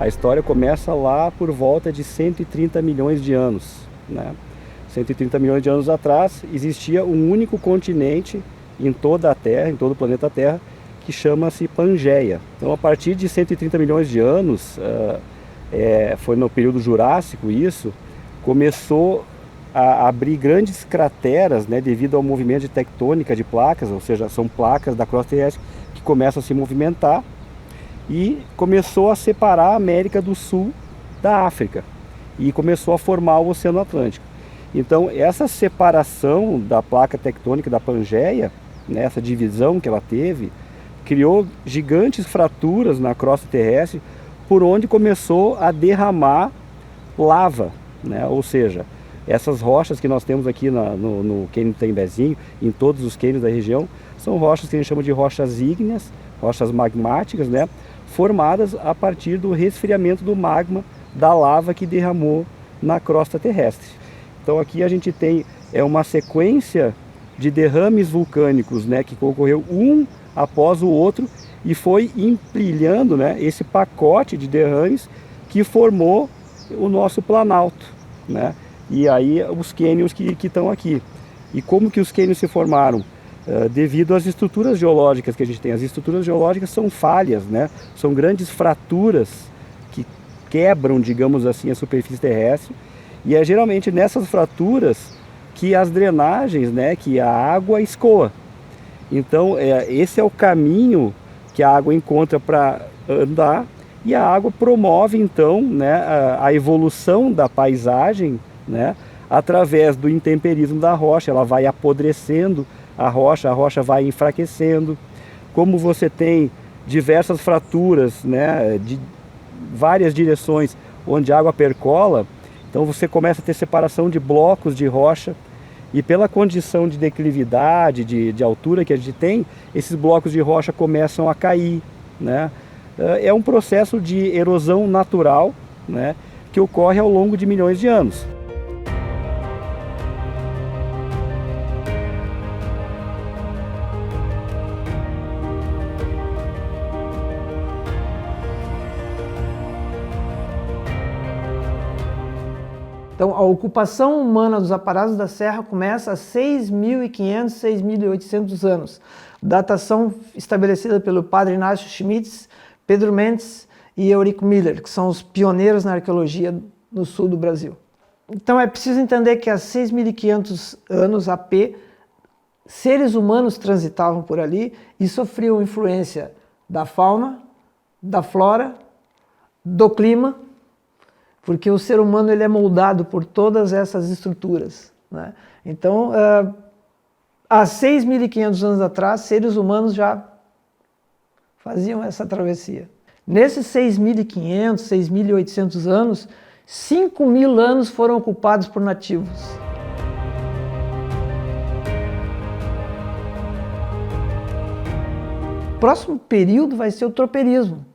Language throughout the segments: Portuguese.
A história começa lá por volta de 130 milhões de anos, né? 130 milhões de anos atrás existia um único continente em toda a Terra, em todo o planeta Terra, que chama-se Pangeia. Então, a partir de 130 milhões de anos, foi no período Jurássico isso, começou a abrir grandes crateras, né, devido ao movimento de tectônica de placas, ou seja, são placas da crosta terrestre que começam a se movimentar, e começou a separar a América do Sul da África, e começou a formar o Oceano Atlântico. Então, essa separação da placa tectônica da Pangeia, né, essa divisão que ela teve, criou gigantes fraturas na crosta terrestre, por onde começou a derramar lava, né? Ou seja, essas rochas que nós temos aqui no Cânion do Itembezinho, em todos os cânions da região, são rochas que a gente chama de rochas ígneas, rochas magmáticas, né? Formadas a partir do resfriamento do magma da lava que derramou na crosta terrestre. Então aqui a gente tem uma sequência de derrames vulcânicos, né, que ocorreu um após o outro e foi empilhando, né, esse pacote de derrames que formou o nosso Planalto, né? E aí os cânions que estão aqui. E como que os cânions se formaram? Devido às estruturas geológicas que a gente tem. As estruturas geológicas são falhas, né? São grandes fraturas que quebram, digamos assim, a superfície terrestre. E é geralmente nessas fraturas que as drenagens, né, que a água escoa. Então esse é o caminho que a água encontra para andar, e a água promove então, né, a evolução da paisagem, né, através do intemperismo da rocha. Ela vai apodrecendo a rocha vai enfraquecendo. Como você tem diversas fraturas, né, de várias direções onde a água percola, então você começa a ter separação de blocos de rocha, e pela condição de declividade, de altura que a gente tem, esses blocos de rocha começam a cair, né? É um processo de erosão natural, né, que ocorre ao longo de milhões de anos. Então, a ocupação humana dos aparados da Serra começa há 6.500, 6.800 anos. Datação estabelecida pelo padre Inácio Schmitz, Pedro Mendes e Eurico Miller, que são os pioneiros na arqueologia no sul do Brasil. Então, é preciso entender que há 6.500 anos, AP, seres humanos transitavam por ali e sofriam influência da fauna, da flora, do clima, porque o ser humano ele é moldado por todas essas estruturas, né? Então, há 6.500 anos atrás, seres humanos já faziam essa travessia. Nesses 6.500, 6.800 anos, 5.000 anos foram ocupados por nativos. O próximo período vai ser o tropeirismo,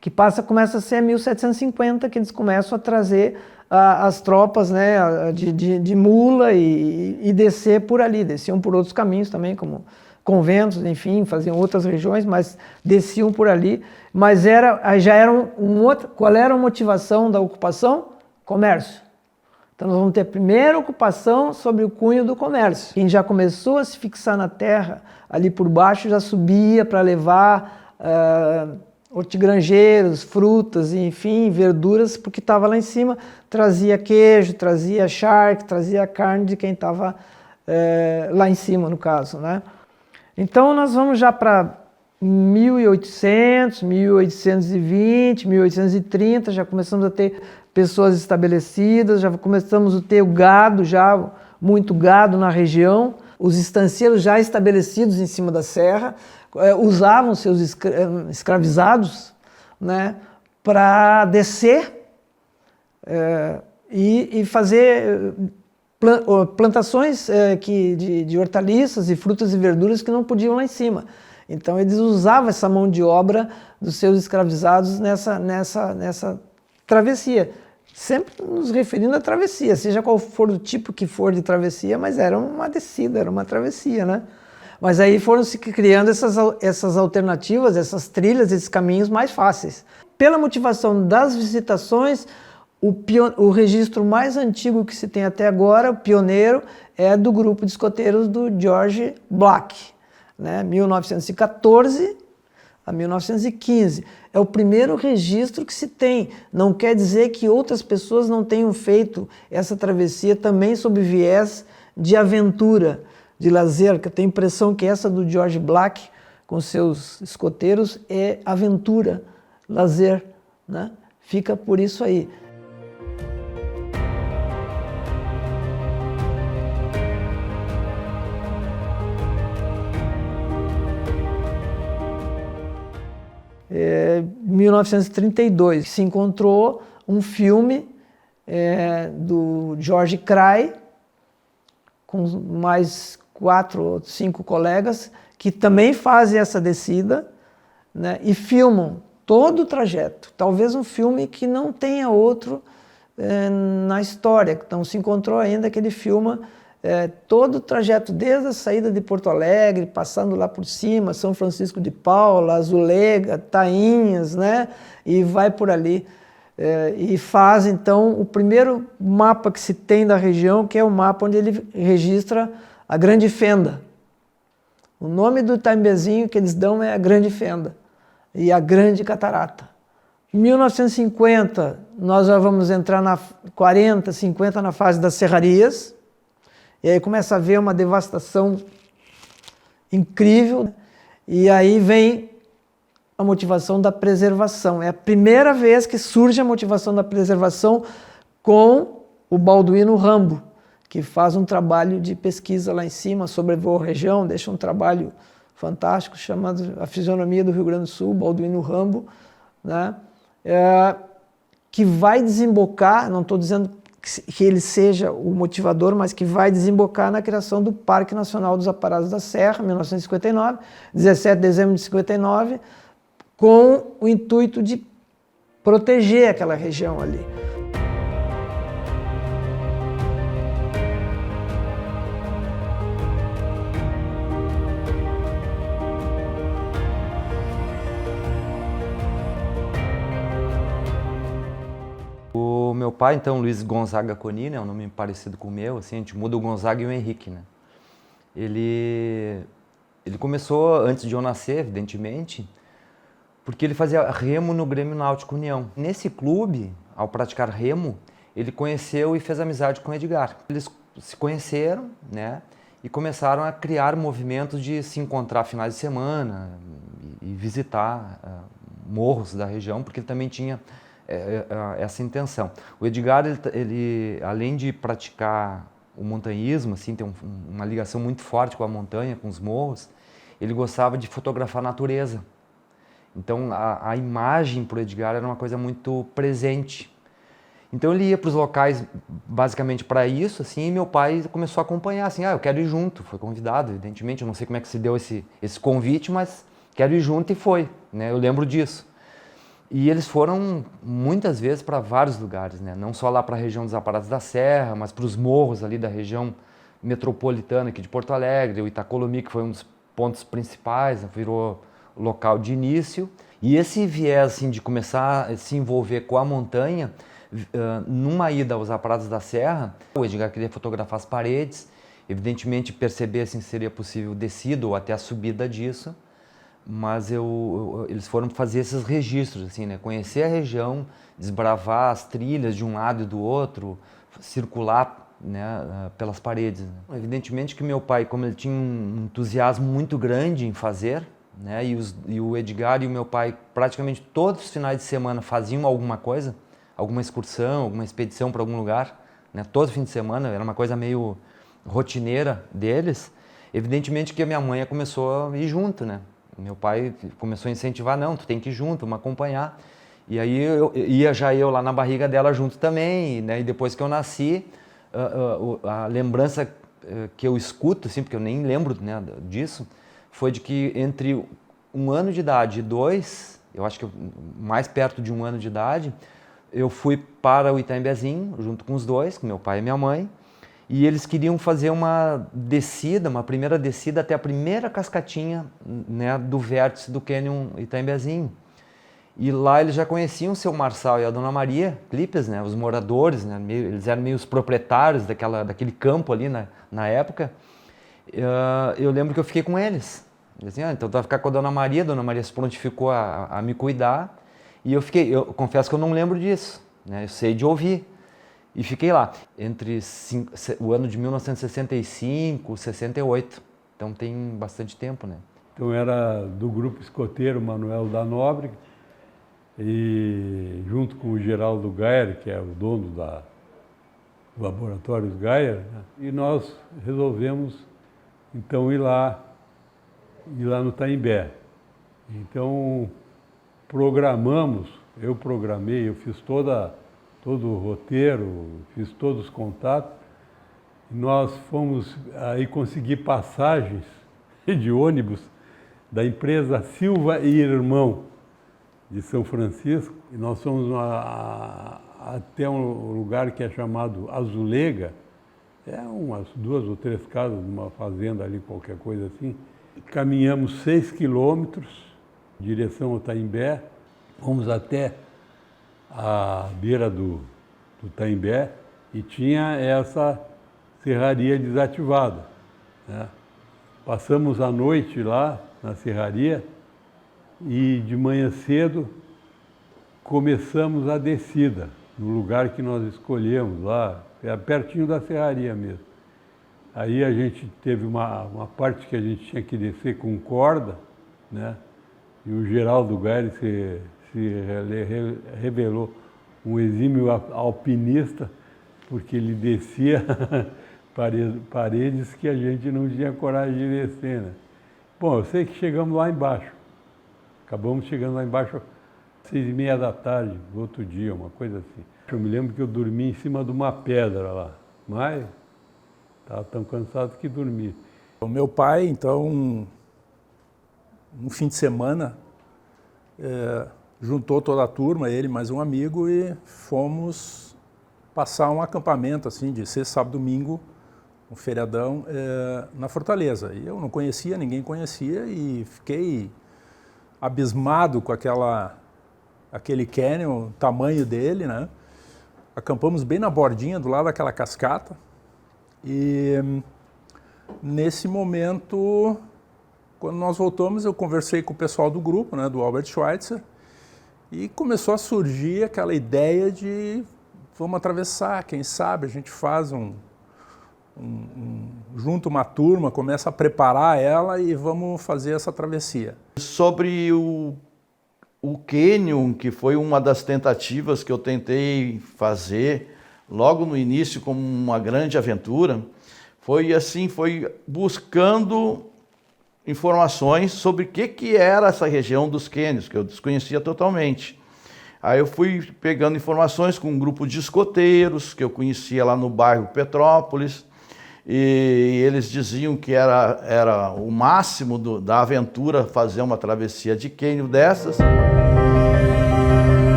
que começa a ser 1750, que eles começam a trazer as tropas, né, de mula e descer por ali. Desciam por outros caminhos também, como conventos, enfim, faziam outras regiões, mas desciam por ali. Mas já era qual era a motivação da ocupação? Comércio. Então nós vamos ter a primeira ocupação sobre o cunho do comércio. Quem já começou a se fixar na terra, ali por baixo, já subia para levar hortigranjeiros, frutas, enfim, verduras, porque estava lá em cima, trazia queijo, trazia charque, trazia carne de quem estava lá em cima, no caso, né? Então nós vamos já para 1800, 1820, 1830, já começamos a ter pessoas estabelecidas, já começamos a ter o gado, já muito gado na região, os estancieiros já estabelecidos em cima da serra, usavam seus escravizados, né, para descer e fazer plantações de hortaliças e frutas e verduras que não podiam lá em cima. Então eles usavam essa mão de obra dos seus escravizados nessa travessia. Sempre nos referindo à travessia, seja qual for o tipo que for de travessia, mas era uma descida, era uma travessia, né? Mas aí foram se criando essas alternativas, essas trilhas, esses caminhos mais fáceis. pela motivação das visitações, o registro mais antigo que se tem até agora, o pioneiro, é do grupo de escoteiros do George Black, né? 1914 a 1915. É o primeiro registro que se tem. Não quer dizer que outras pessoas não tenham feito essa travessia também sob viés de aventura, de lazer, que eu tenho a impressão que essa do George Black, com seus escoteiros, é aventura, lazer, né? Fica por isso aí. Em 1932 se encontrou um filme do George Craj, com mais 4 ou 5 colegas, que também fazem essa descida, né, e filmam todo o trajeto. Talvez um filme que não tenha outro na história. Então se encontrou ainda que ele filma todo o trajeto, desde a saída de Porto Alegre, passando lá por cima, São Francisco de Paula, Azulega, Tainhas, né? E vai por ali. E faz, então, o primeiro mapa que se tem da região, que é o mapa onde ele registra a Grande Fenda. O nome do Itaimbezinho que eles dão é a Grande Fenda e a Grande Catarata. Em 1950, nós já vamos entrar na 40, 50 na fase das serrarias. E aí começa a haver uma devastação incrível. E aí vem a motivação da preservação. É a primeira vez que surge a motivação da preservação com o Balduino Rambo, que faz um trabalho de pesquisa lá em cima, sobrevoa a região, deixa um trabalho fantástico chamado A Fisionomia do Rio Grande do Sul, Balduino Rambo, né? Que vai desembocar, não estou dizendo que ele seja o motivador, mas que vai desembocar na criação do Parque Nacional dos Aparados da Serra, em 1959, 17 de dezembro de 59, com o intuito de proteger aquela região ali. O meu pai, então, Luiz Gonzaga Coni, né, um nome parecido com o meu, assim, a gente muda o Gonzaga e o Henrique, né? Ele começou antes de eu nascer, evidentemente, porque ele fazia remo no Grêmio Náutico União. Nesse clube, ao praticar remo, ele conheceu e fez amizade com o Edgar. Eles se conheceram, né, e começaram a criar movimentos de se encontrar finais de semana e visitar morros da região, porque ele também tinha essa intenção. O Edgar, ele além de praticar o montanhismo, assim, tem uma ligação muito forte com a montanha, com os morros, ele gostava de fotografar a natureza. Então a imagem para o Edgar era uma coisa muito presente. Então ele ia para os locais basicamente para isso, assim, e meu pai começou a acompanhar, assim, eu quero ir junto, foi convidado, evidentemente, eu não sei como é que se deu esse convite, mas quero ir junto e foi, né? Eu lembro disso. E eles foram muitas vezes para vários lugares, né? Não só lá para a região dos Aparados da Serra, mas para os morros ali da região metropolitana aqui de Porto Alegre, o Itacolomi, que foi um dos pontos principais, virou local de início. E esse viés assim, de começar a se envolver com a montanha, numa ida aos Aparados da Serra, o Edgar queria fotografar as paredes, evidentemente perceber assim, se seria possível descida ou até a subida disso. Mas eles foram fazer esses registros, assim, né? Conhecer a região, desbravar as trilhas de um lado e do outro, circular, né, pelas paredes, né? Evidentemente que meu pai, como ele tinha um entusiasmo muito grande em fazer, né, e o Edgar e o meu pai praticamente todos os finais de semana faziam alguma coisa, alguma excursão, alguma expedição para algum lugar, né, todo fim de semana, era uma coisa meio rotineira deles. Evidentemente que a minha mãe começou a ir junto, né? Meu pai começou a incentivar, não, tu tem que ir junto, vamos acompanhar. E aí eu lá na barriga dela junto também, né? E depois que eu nasci, a lembrança que eu escuto, assim, porque eu nem lembro, né, disso, foi de que entre 1 ano de idade e 2, eu acho que mais perto de 1 ano de idade, eu fui para o Itaimbezinho, junto com os dois, com meu pai e minha mãe, e eles queriam fazer uma descida, uma primeira descida até a primeira cascatinha, né, do vértice do Cânion Itaimbezinho. E lá eles já conheciam o seu Marçal e a Dona Maria Clipes, né? Os moradores, né? Eles eram meio os proprietários daquele campo ali na época. Eu lembro que eu fiquei com eles. Eles diziam, então tu vai ficar com a Dona Maria se prontificou a me cuidar. E eu confesso que eu não lembro disso, né? Eu sei de ouvir. E fiquei lá, entre o ano de 1965 e 68. Então tem bastante tempo, né? Então era do grupo escoteiro Manuel da Nóbrega, e junto com o Geraldo Gayer, que é o dono do Laboratórios Gayer, né? E nós resolvemos então ir lá no Taimbé. Então eu programei, eu fiz todo o roteiro, fiz todos os contatos, e nós fomos aí conseguir passagens de ônibus da empresa Silva e Irmão, de São Francisco, e nós fomos até um lugar que é chamado Azulega, é umas 2 ou 3 casas de uma fazenda ali, qualquer coisa assim. Caminhamos 6 quilômetros em direção ao Taimbé, fomos até a beira do Taimbé e tinha essa serraria desativada, né? Passamos a noite lá na serraria e de manhã cedo começamos a descida no lugar que nós escolhemos lá, pertinho da serraria mesmo. Aí a gente teve uma parte que a gente tinha que descer com corda, né? E o Geraldo Gayer se revelou um exímio alpinista, porque ele descia paredes que a gente não tinha coragem de descer, né? Bom, eu sei que chegamos lá embaixo. Acabamos chegando lá embaixo às 6h30 da tarde, no outro dia, uma coisa assim. Eu me lembro que eu dormi em cima de uma pedra lá, mas estava tão cansado que dormi. O meu pai, então, um fim de semana, juntou toda a turma, ele mais um amigo, e fomos passar um acampamento, assim, de sexta, sábado, domingo, um feriadão, na Fortaleza. E eu não conhecia, ninguém conhecia, e fiquei abismado com aquele canyon, o tamanho dele, né? Acampamos bem na bordinha, do lado daquela cascata, e nesse momento, quando nós voltamos, eu conversei com o pessoal do grupo, né, do Albert Schweitzer, e começou a surgir aquela ideia de vamos atravessar, quem sabe a gente faz junta uma turma, começa a preparar ela e vamos fazer essa travessia. Sobre o Canyon, que foi uma das tentativas que eu tentei fazer logo no início como uma grande aventura, foi buscando informações sobre o que era essa região dos cânions, que eu desconhecia totalmente. Aí eu fui pegando informações com um grupo de escoteiros que eu conhecia lá no bairro Petrópolis, e eles diziam que era o máximo da aventura fazer uma travessia de cânion dessas.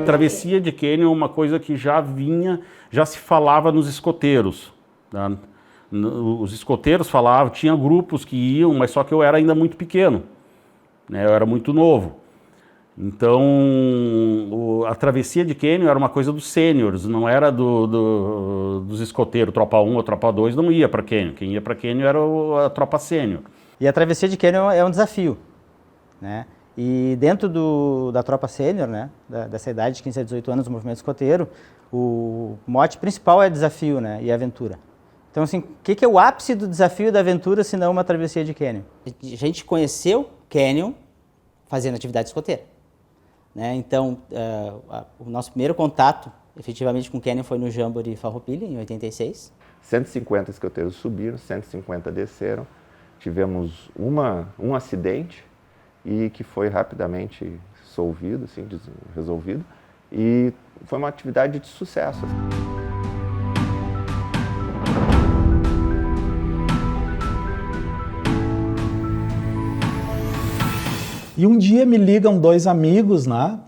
Travessia de cânion é uma coisa que já se falava nos escoteiros, tá? Os escoteiros falavam, tinha grupos que iam, mas só que eu era ainda muito pequeno, né? Eu era muito novo. Então, a travessia de cânion era uma coisa dos sêniores, não era dos escoteiros. Tropa 1 ou Tropa 2 não ia para cânion. Quem ia para cânion era a tropa sênior. E a travessia de cânion é um desafio, né? E dentro da tropa sênior, né, dessa idade de 15 a 18 anos do movimento escoteiro, o mote principal é desafio, né, e aventura. Então, assim, o que é o ápice do desafio e da aventura se não uma travessia de cânion? A gente conheceu cânion fazendo atividade escoteira, né? Então, o nosso primeiro contato, efetivamente, com o cânion foi no Jamboree Farroupilha, em 86. 150 escoteiros subiram, 150 desceram. Tivemos um acidente e que foi rapidamente solvido, assim, resolvido. E foi uma atividade de sucesso. E um dia me ligam 2 amigos, né?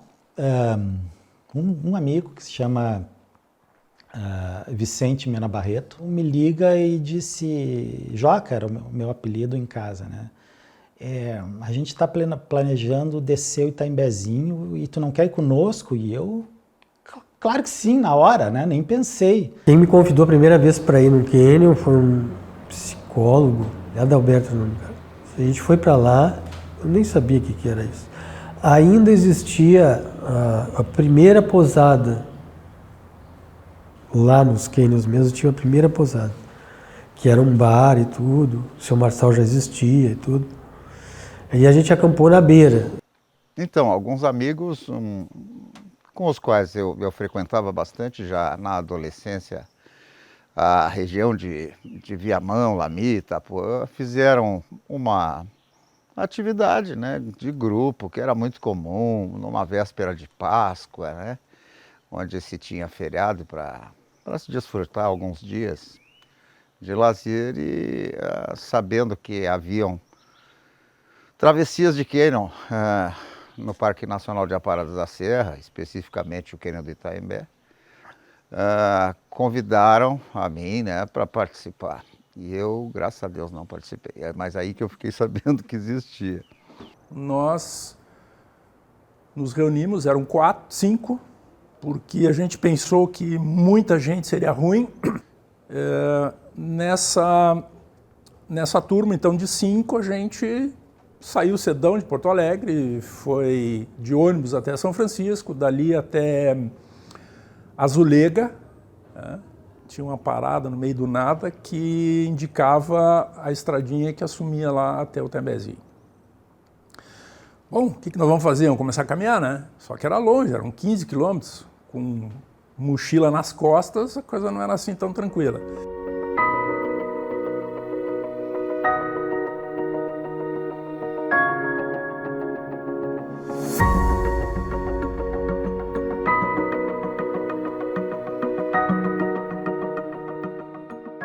Um amigo que se chama Vicente Mena Barreto, me liga e disse, Joca, era o meu apelido em casa, né? a gente está planejando descer o Itaimbezinho e tu não quer ir conosco? E eu, claro que sim, na hora, né? Nem pensei. Quem me convidou a primeira vez para ir no Canyon foi um psicólogo, Adalberto. A gente foi para lá, eu nem sabia o que era isso. Ainda existia a primeira posada, lá nos Canyons mesmo, tinha a primeira posada, que era um bar e tudo, o seu Marçal já existia e tudo. E a gente acampou na beira. Então, alguns amigos com os quais eu frequentava bastante já na adolescência, a região de Viamão, Lami, Itapuã, fizeram uma atividade, né, de grupo, que era muito comum numa véspera de Páscoa, né, onde se tinha feriado para se desfrutar alguns dias de lazer e sabendo que haviam travessias de cânion no Parque Nacional de Aparados da Serra, especificamente o cânion do Itaimbé, convidaram a mim, né, para participar. E eu, graças a Deus, não participei. É mais aí que eu fiquei sabendo que existia. Nós nos reunimos, eram 4, 5, porque a gente pensou que muita gente seria ruim. Nessa turma, então, de 5, a gente saiu cedão de Porto Alegre, foi de ônibus até São Francisco, dali até Azulega, né? Tinha uma parada no meio do nada que indicava a estradinha que assumia lá até o Itambezinho. Bom, o que nós vamos fazer? Vamos começar a caminhar, né? Só que era longe, eram 15 quilômetros, com mochila nas costas, a coisa não era assim tão tranquila.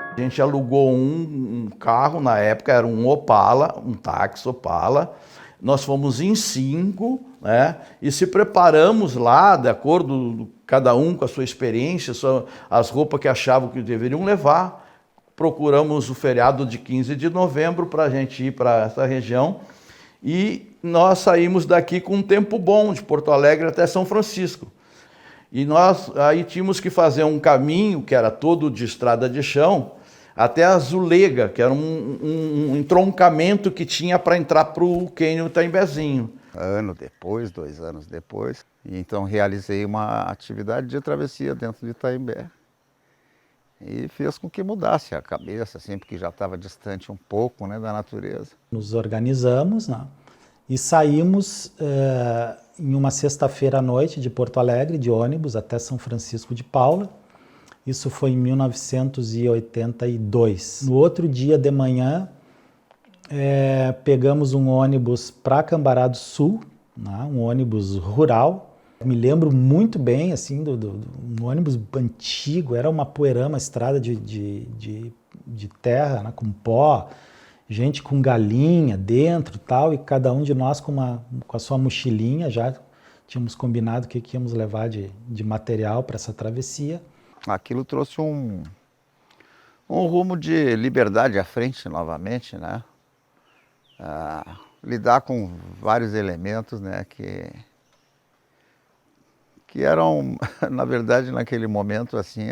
A gente alugou um carro, na época era um Opala, um táxi Opala. Nós fomos em 5, né? E se preparamos lá, de acordo, cada um com a sua experiência, as roupas que achavam que deveriam levar. Procuramos o feriado de 15 de novembro para a gente ir para essa região. E nós saímos daqui com um tempo bom, de Porto Alegre até São Francisco. E nós aí tínhamos que fazer um caminho, que era todo de estrada de chão, até Azulega, que era um entroncamento que tinha para entrar para o cânion Itambezinho. Ano depois, 2 anos depois, então realizei uma atividade de travessia dentro de Itaimbé. E fez com que mudasse a cabeça, assim, porque já estava distante um pouco, né, da natureza. Nos organizamos, né, e saímos em uma sexta-feira à noite de Porto Alegre, de ônibus, até São Francisco de Paula. Isso foi em 1982. No outro dia de manhã, pegamos um ônibus para Cambará do Sul, né, um ônibus rural. Me lembro muito bem assim, um ônibus antigo, era uma poeirama, estrada de terra, né, com pó, gente com galinha dentro e tal, e cada um de nós com a sua mochilinha, já tínhamos combinado o que íamos levar de material para essa travessia. Aquilo trouxe um rumo de liberdade à frente novamente, né? Lidar com vários elementos, né, que eram, na verdade, naquele momento, assim,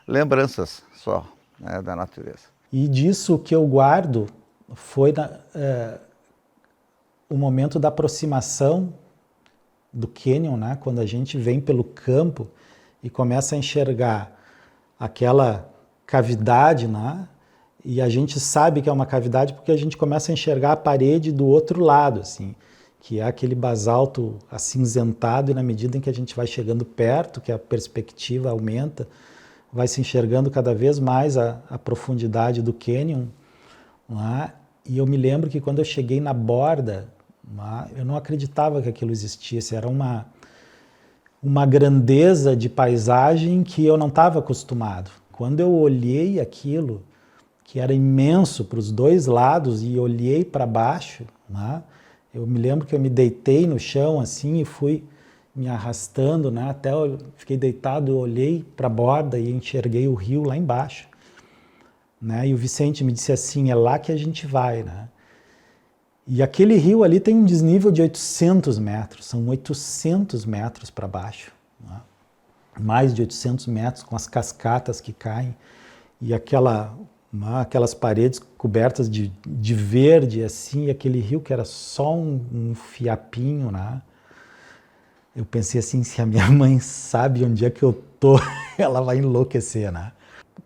lembranças só, né, da natureza. E disso que eu guardo foi o momento da aproximação do cânion, né, quando a gente vem pelo campo e começa a enxergar aquela cavidade, né? E a gente sabe que é uma cavidade porque a gente começa a enxergar a parede do outro lado, assim, que é aquele basalto acinzentado, e na medida em que a gente vai chegando perto, que a perspectiva aumenta, vai se enxergando cada vez mais a profundidade do cânion, né? E eu me lembro que quando eu cheguei na borda, né, eu não acreditava que aquilo existisse, era uma grandeza de paisagem que eu não estava acostumado. Quando eu olhei aquilo, que era imenso para os dois lados, e olhei para baixo, né, eu me lembro que eu me deitei no chão assim e fui me arrastando, né, até eu fiquei deitado, eu olhei para a borda e enxerguei o rio lá embaixo. Né, e o Vicente me disse assim, é lá que a gente vai, né? E aquele rio ali tem um desnível de 800 metros, são 800 metros para baixo, né? Mais de 800 metros com as cascatas que caem e aquelas paredes cobertas de verde, assim, e aquele rio que era só um fiapinho, né? Eu pensei assim, se a minha mãe sabe onde é que eu tô, ela vai enlouquecer, né?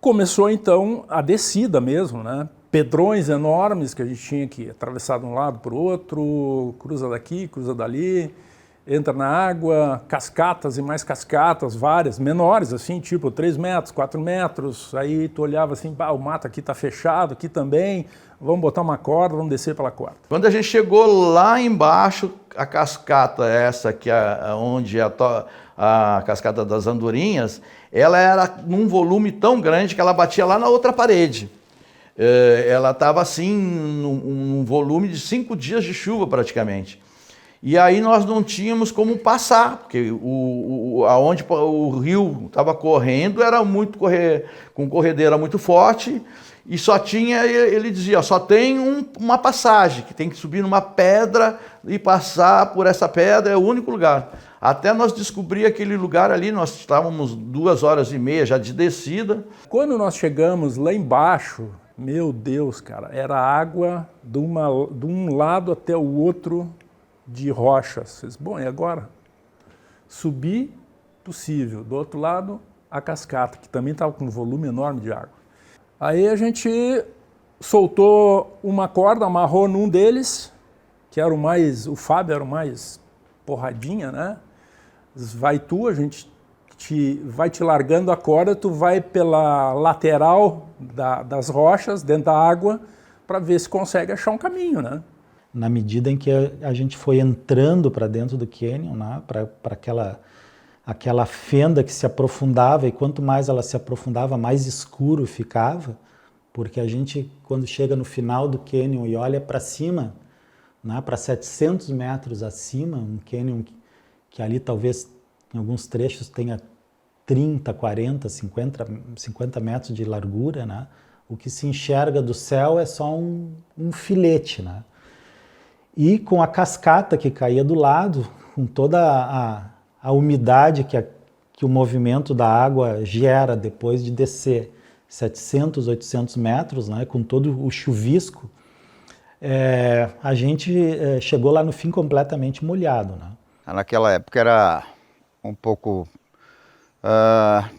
Começou então a descida mesmo, né? Pedrões enormes que a gente tinha que atravessar de um lado para o outro, cruza daqui, cruza dali, entra na água, cascatas e mais cascatas, várias, menores assim, tipo 3 metros, 4 metros, aí tu olhava assim, o mato aqui tá fechado, aqui também, vamos botar uma corda, vamos descer pela corda. Quando a gente chegou lá embaixo, a cascata essa, que é onde a cascata das Andorinhas, ela era num volume tão grande que ela batia lá na outra parede. Ela estava assim, num volume de 5 dias de chuva praticamente. E aí nós não tínhamos como passar, porque aonde o rio estava correndo era com corredeira muito forte, e só tinha, ele dizia, só tem uma passagem, que tem que subir numa pedra e passar por essa pedra, é o único lugar. Até nós descobrir aquele lugar ali, nós estávamos 2h30 já de descida. Quando nós chegamos lá embaixo, meu Deus, cara, era água de um lado até o outro de rochas. Bom, e agora? Subir, possível. Do outro lado, a cascata, que também estava com um volume enorme de água. Aí a gente soltou uma corda, amarrou num deles, que era o Fábio era o mais porradinha, né? Vai tu, a gente vai te largando a corda, tu vai pela lateral das rochas, dentro da água, para ver se consegue achar um caminho, né? Na medida em que a gente foi entrando para dentro do cânion, né, para aquela fenda que se aprofundava, e quanto mais ela se aprofundava, mais escuro ficava, porque a gente, quando chega no final do cânion e olha para cima, né, para 700 metros acima, um cânion que ali talvez em alguns trechos tenha 30, 40, 50 metros de largura, né? O que se enxerga do céu é só um filete, né? E com a cascata que caía do lado, com toda a umidade que o movimento da água gera depois de descer 700, 800 metros, né? Com todo o chuvisco, a gente chegou lá no fim completamente molhado, né? Naquela época era um pouco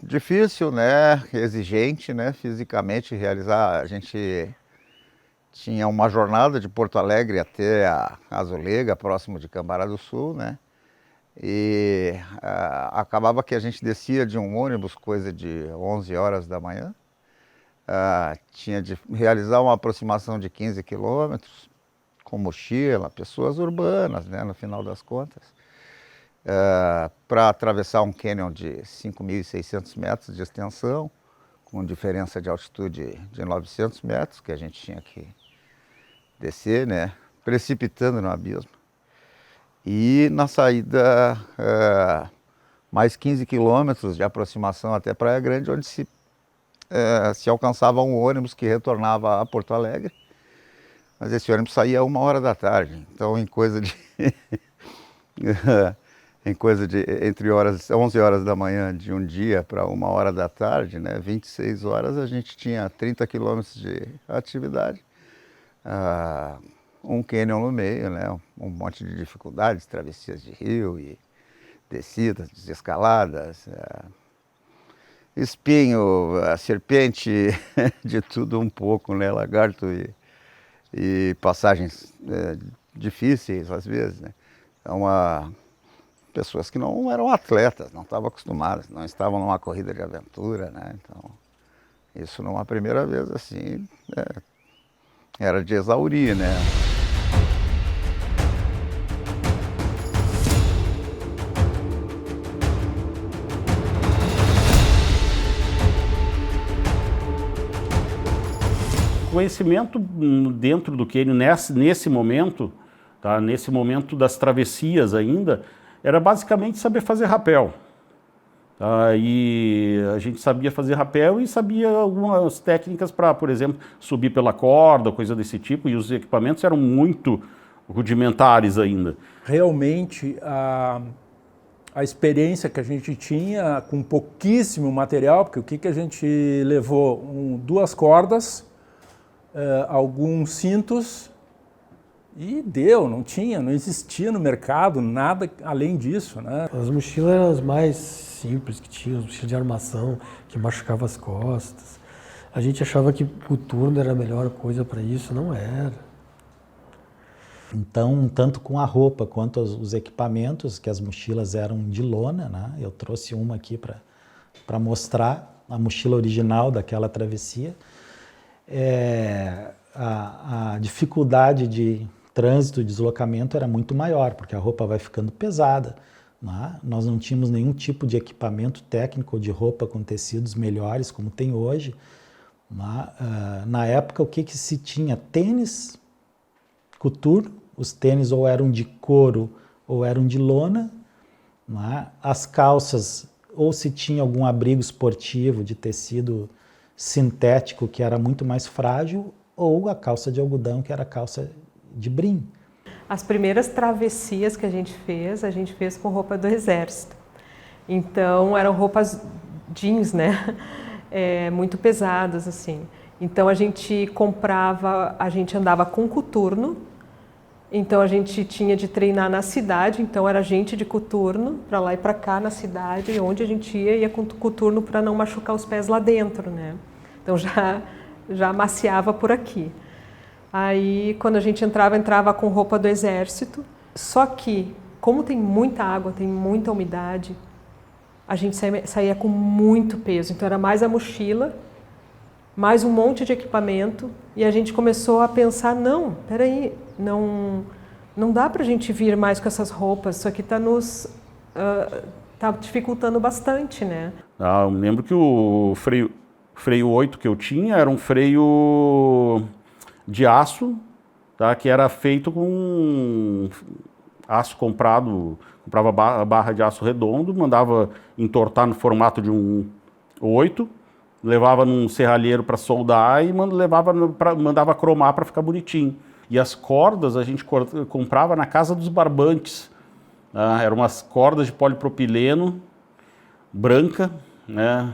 difícil, né, exigente, né, fisicamente realizar. A gente tinha uma jornada de Porto Alegre até a Azulega, próximo de Cambará do Sul, né, e acabava que a gente descia de um ônibus coisa de 11 horas da manhã, tinha de realizar uma aproximação de 15 quilômetros com mochila, pessoas urbanas, né, no final das contas. Para atravessar um cânion de 5.600 metros de extensão, com diferença de altitude de 900 metros, que a gente tinha que descer, né, precipitando no abismo. E na saída, mais 15 quilômetros de aproximação até Praia Grande, onde se alcançava um ônibus que retornava a Porto Alegre, mas esse ônibus saía 1h da tarde, então em coisa de... entre 11 horas da manhã de um dia para 1h da tarde, né, 26 horas, a gente tinha 30 quilômetros de atividade, um cânion no meio, né, um monte de dificuldades, travessias de rio e descidas, desescaladas, espinho, serpente, de tudo um pouco, né, lagarto e passagens difíceis às vezes, né. Então, pessoas que não eram atletas, não estavam acostumadas, não estavam numa corrida de aventura, né? Então, isso numa primeira vez assim, era de exaurir, né? Conhecimento dentro do cânion nesse momento, tá? Nesse momento das travessias ainda, era basicamente saber fazer rapel. Tá? E a gente sabia fazer rapel e sabia algumas técnicas para, por exemplo, subir pela corda, coisa desse tipo, e os equipamentos eram muito rudimentares ainda. Realmente, a experiência que a gente tinha com pouquíssimo material, porque o que a gente levou? 2 cordas, alguns cintos e deu, não existia no mercado nada além disso, né? As mochilas eram as mais simples que tinha, as mochilas de armação, que machucava as costas. A gente achava que o turno era a melhor coisa para isso, não era. Então, tanto com a roupa quanto os equipamentos, que as mochilas eram de lona, né? Eu trouxe uma aqui para mostrar a mochila original daquela travessia. A dificuldade de trânsito, de deslocamento era muito maior, porque a roupa vai ficando pesada, né? Nós não tínhamos nenhum tipo de equipamento técnico de roupa com tecidos melhores, como tem hoje. Né? Na época, o que se tinha? Tênis, coturno. Os tênis ou eram de couro ou eram de lona. Né? As calças, ou se tinha algum abrigo esportivo de tecido sintético, que era muito mais frágil, ou a calça de algodão, que era a calça de brim. As primeiras travessias que a gente fez com roupa do exército. Então, eram roupas jeans, né? Muito pesadas, assim. Então, a gente andava com coturno. Então, a gente tinha de treinar na cidade. Então, era gente de coturno, para lá e para cá na cidade. Onde a gente ia com coturno para não machucar os pés lá dentro, né? Então, já amaciava por aqui. Aí, quando a gente entrava com roupa do exército. Só que, como tem muita água, tem muita umidade, a gente saía com muito peso. Então, era mais a mochila, mais um monte de equipamento. E a gente começou a pensar, não, peraí, não dá para a gente vir mais com essas roupas. Isso aqui tá dificultando bastante, né? Eu me lembro que o freio 8 que eu tinha era um freio de aço, tá? Que era feito com aço comprava barra de aço redondo, mandava entortar no formato de um 8, levava num serralheiro para soldar e mandava cromar para ficar bonitinho. E as cordas a gente comprava na casa dos barbantes. Eram umas cordas de polipropileno branca, né?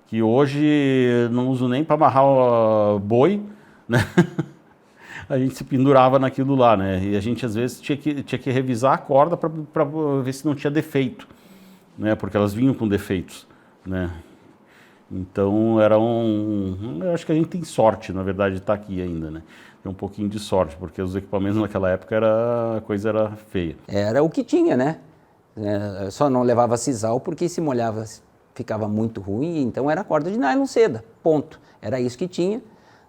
Que hoje não uso nem para amarrar boi, né? A gente se pendurava naquilo lá, né? E a gente às vezes tinha que revisar a corda para ver se não tinha defeito, né? Porque elas vinham com defeitos, né? Então eu acho que a gente tem sorte, na verdade, de estar aqui ainda, né? Tem um pouquinho de sorte, porque os equipamentos naquela época a coisa era feia. Era o que tinha, né? Só não levava sisal porque se molhava ficava muito ruim, então era corda de nylon seda, ponto. Era isso que tinha.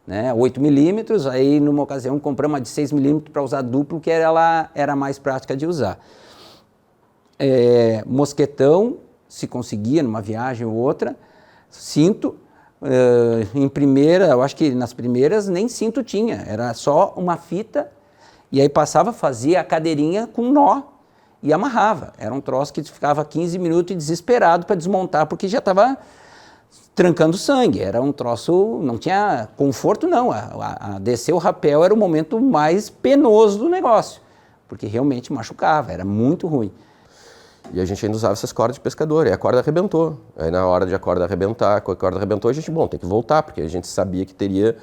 Né, 8 milímetros, aí numa ocasião compramos uma de 6 milímetros para usar duplo, que ela era mais prática de usar. Mosquetão, se conseguia numa viagem ou outra, cinto, em primeira, eu acho que nas primeiras nem cinto tinha, era só uma fita, e aí fazia a cadeirinha com nó e amarrava. Era um troço que ficava 15 minutos desesperado para desmontar, porque já estava trancando sangue, era um troço, não tinha conforto não, descer o rapel era o momento mais penoso do negócio, porque realmente machucava, era muito ruim. E a gente ainda usava essas cordas de pescador, e a corda arrebentou. Aí na hora de a corda arrebentar, a corda arrebentou, a gente, tem que voltar, porque a gente sabia que teria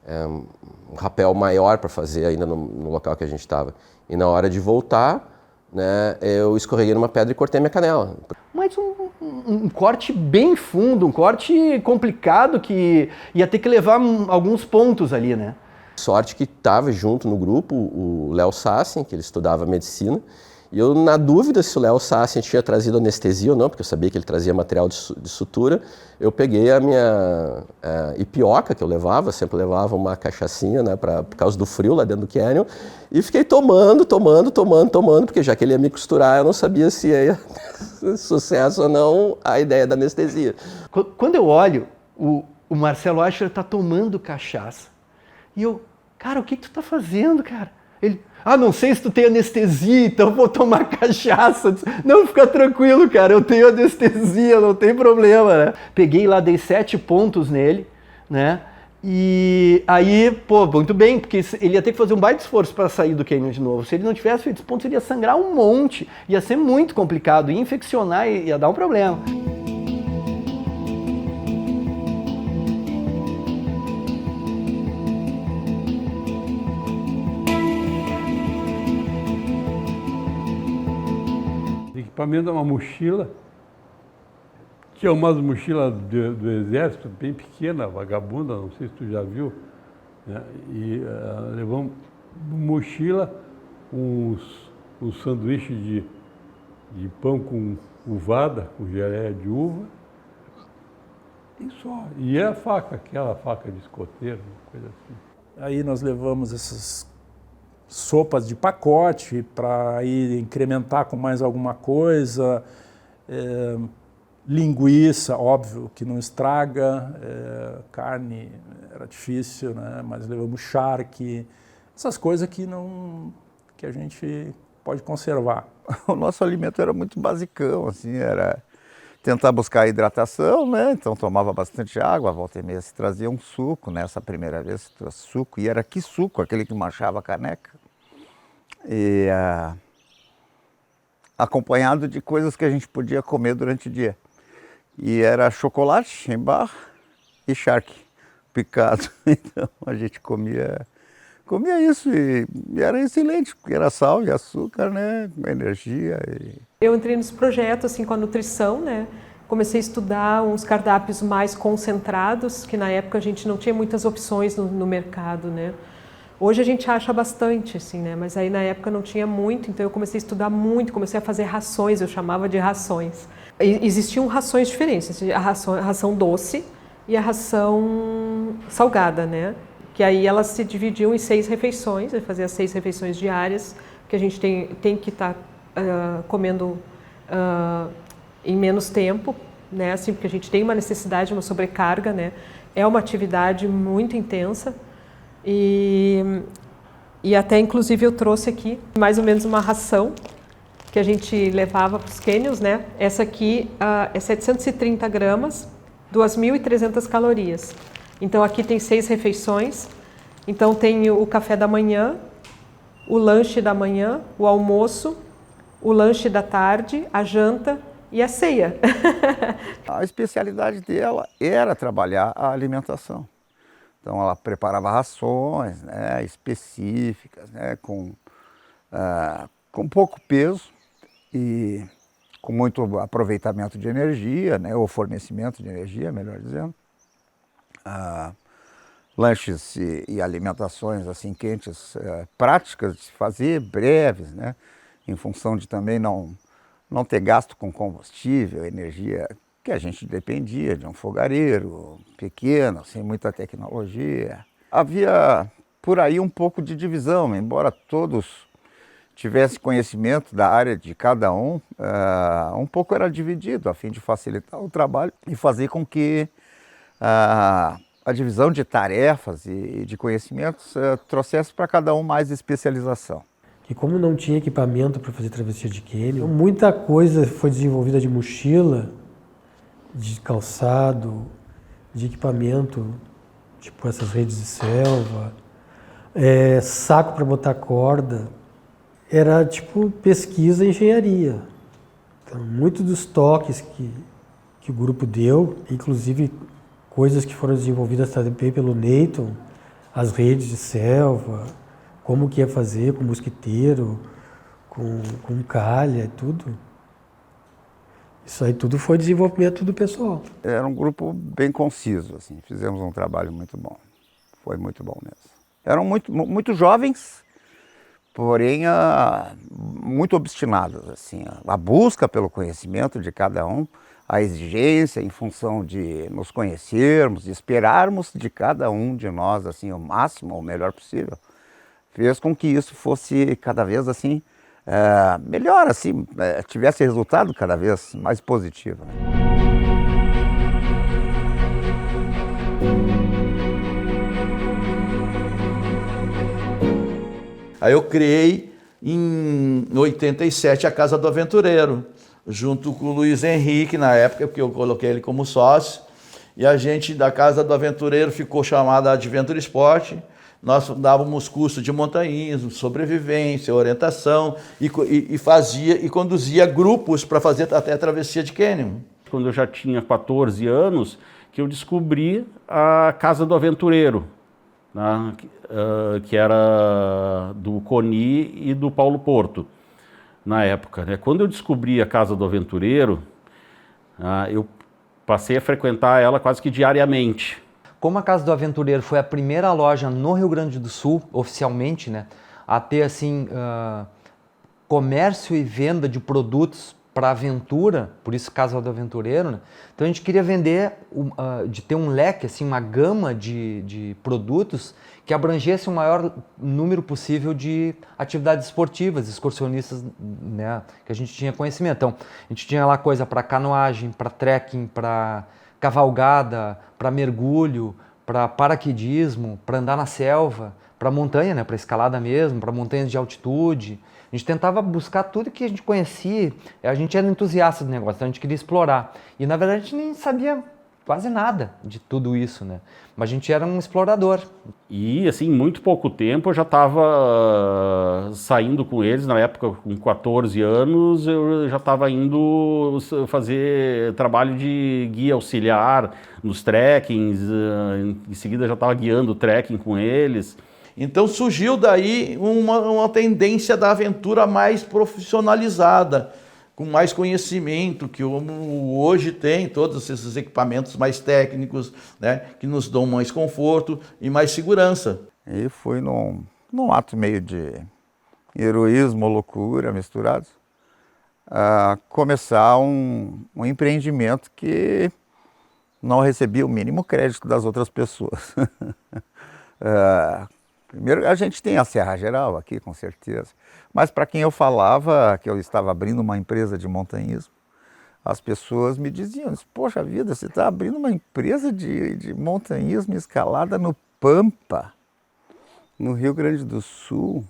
um rapel maior para fazer ainda no local que a gente estava. E na hora de voltar, né, eu escorreguei numa pedra e cortei minha canela. Mas um corte bem fundo, um corte complicado que ia ter que levar alguns pontos ali, né? Sorte que estava junto no grupo o Léo Sassen, que ele estudava medicina, e eu, na dúvida se o Léo Sassen tinha trazido anestesia ou não, porque eu sabia que ele trazia material de sutura, eu peguei a minha ipioca que eu levava, sempre levava uma cachaçinha, né, por causa do frio lá dentro do canyon, e fiquei tomando, porque já que ele ia me costurar, eu não sabia se ia sucesso ou não a ideia da anestesia. Quando eu olho, o Marcelo Asher tá tomando cachaça, e eu, cara, o que tu tá fazendo, cara? Ele, não sei se tu tem anestesia, então vou tomar cachaça. Não, fica tranquilo, cara, eu tenho anestesia, não tem problema, né? Peguei lá, dei 7 pontos nele, né? E aí, pô, muito bem, porque ele ia ter que fazer um baita esforço para sair do cânion de novo. Se ele não tivesse feito esse ponto, ele ia sangrar um monte, ia ser muito complicado, ia infeccionar, ia dar um problema. O equipamento é uma mochila, que é umas mochilas do exército, bem pequena, vagabunda, não sei se tu já viu, né? E levamos mochila, uns sanduíches de pão com uvada, com geleia de uva, e só. E a faca, aquela faca de escoteiro, coisa assim. Aí nós levamos essas sopas de pacote para ir incrementar com mais alguma coisa, linguiça, óbvio, que não estraga, carne era difícil, né? Mas levamos charque, essas coisas que a gente pode conservar. O nosso alimento era muito basicão, assim, era tentar buscar hidratação, né? Então tomava bastante água, volta e meia se trazia um suco, né? Essa primeira vez se trouxe suco, e era que suco, aquele que manchava a caneca. E acompanhado de coisas que a gente podia comer durante o dia. E era chocolate em barra e charque picado. Então a gente comia isso e era excelente, porque era sal e açúcar, né? Energia. Eu entrei nesse projeto assim, com a nutrição, né? Comecei a estudar uns cardápios mais concentrados, que na época a gente não tinha muitas opções no mercado, né? Hoje a gente acha bastante, assim, né? Mas aí na época não tinha muito, então eu comecei a estudar muito, comecei a fazer rações, eu chamava de rações. Existiam rações diferentes, a ração doce e a ração salgada, né? Que aí elas se dividiam em 6 refeições, eu fazia 6 refeições diárias, que a gente tem que estar comendo em menos tempo, né? Assim, porque a gente tem uma necessidade, uma sobrecarga, né? É uma atividade muito intensa. E até, inclusive, eu trouxe aqui mais ou menos uma ração que a gente levava para os cânions, né? Essa aqui é 730 gramas, 2.300 calorias. Então, aqui tem 6 refeições. Então, tem o café da manhã, o lanche da manhã, o almoço, o lanche da tarde, a janta e a ceia. A especialidade dela era trabalhar a alimentação. Então ela preparava rações, né, específicas, né, com pouco peso e com muito aproveitamento de energia, né, ou fornecimento de energia, melhor dizendo. Lanches e alimentações assim quentes, práticas de se fazer, breves, né, em função de também não ter gasto com combustível, energia que a gente dependia de um fogareiro pequeno, sem muita tecnologia. Havia por aí um pouco de divisão, embora todos tivessem conhecimento da área de cada um pouco era dividido a fim de facilitar o trabalho e fazer com que a divisão de tarefas e de conhecimentos trouxesse para cada um mais especialização. Que como não tinha equipamento para fazer travessia de cânion, muita coisa foi desenvolvida de mochila, de calçado, de equipamento, tipo essas redes de selva, saco para botar corda. Era tipo pesquisa e engenharia. Então, muitos dos toques que o grupo deu, inclusive coisas que foram desenvolvidas também pelo Neyton, as redes de selva, como que ia fazer com mosquiteiro, com calha e tudo. Isso aí tudo foi desenvolvimento do pessoal. Era um grupo bem conciso, assim, fizemos um trabalho muito bom. Foi muito bom mesmo. Eram muito jovens, porém muito obstinados, assim, a busca pelo conhecimento de cada um, a exigência em função de nos conhecermos, de esperarmos de cada um de nós assim o máximo, o melhor possível, fez com que isso fosse cada vez assim melhor, assim, tivesse resultado cada vez mais positivo. Né? Aí eu criei em 87 a Casa do Aventureiro, junto com o Luiz Henrique, na época, porque eu coloquei ele como sócio, e a gente da Casa do Aventureiro ficou chamada Adventure Sport. Nós dávamos curso de montanhismo, sobrevivência, orientação e fazia e conduzia grupos para fazer até a travessia de cânion. Quando eu já tinha 14 anos, que eu descobri a Casa do Aventureiro, né, que era do Coni e do Paulo Porto, na época, né? Quando eu descobri a Casa do Aventureiro, eu passei a frequentar ela quase que diariamente. Como a Casa do Aventureiro foi a primeira loja no Rio Grande do Sul, oficialmente, né, a ter assim, comércio e venda de produtos para aventura, por isso Casa do Aventureiro, né? Então a gente queria vender, de ter um leque, assim, uma gama de produtos que abrangesse o maior número possível de atividades esportivas, excursionistas, né, que a gente tinha conhecimento. Então a gente tinha lá coisa para canoagem, para trekking, para cavalgada, para mergulho, para paraquedismo, para andar na selva, para montanha, né, para escalada mesmo, para montanhas de altitude. A gente tentava buscar tudo que a gente conhecia, a gente era entusiasta do negócio, então a gente queria explorar. E na verdade a gente nem sabia quase nada de tudo isso, né? Mas a gente era um explorador. E assim, em muito pouco tempo eu já estava saindo com eles, na época com 14 anos, eu já estava indo fazer trabalho de guia auxiliar nos trekkings, em seguida já estava guiando o trekking com eles. Então surgiu daí uma tendência da aventura mais profissionalizada, com mais conhecimento, que hoje tem todos esses equipamentos mais técnicos, né, que nos dão mais conforto e mais segurança. E foi num ato meio de heroísmo, loucura misturados, a começar um empreendimento que não recebia o mínimo crédito das outras pessoas. Primeiro, a gente tem a Serra Geral aqui, com certeza. Mas para quem eu falava que eu estava abrindo uma empresa de montanhismo, as pessoas me diziam, poxa vida, você está abrindo uma empresa de montanhismo e escalada no Pampa, no Rio Grande do Sul.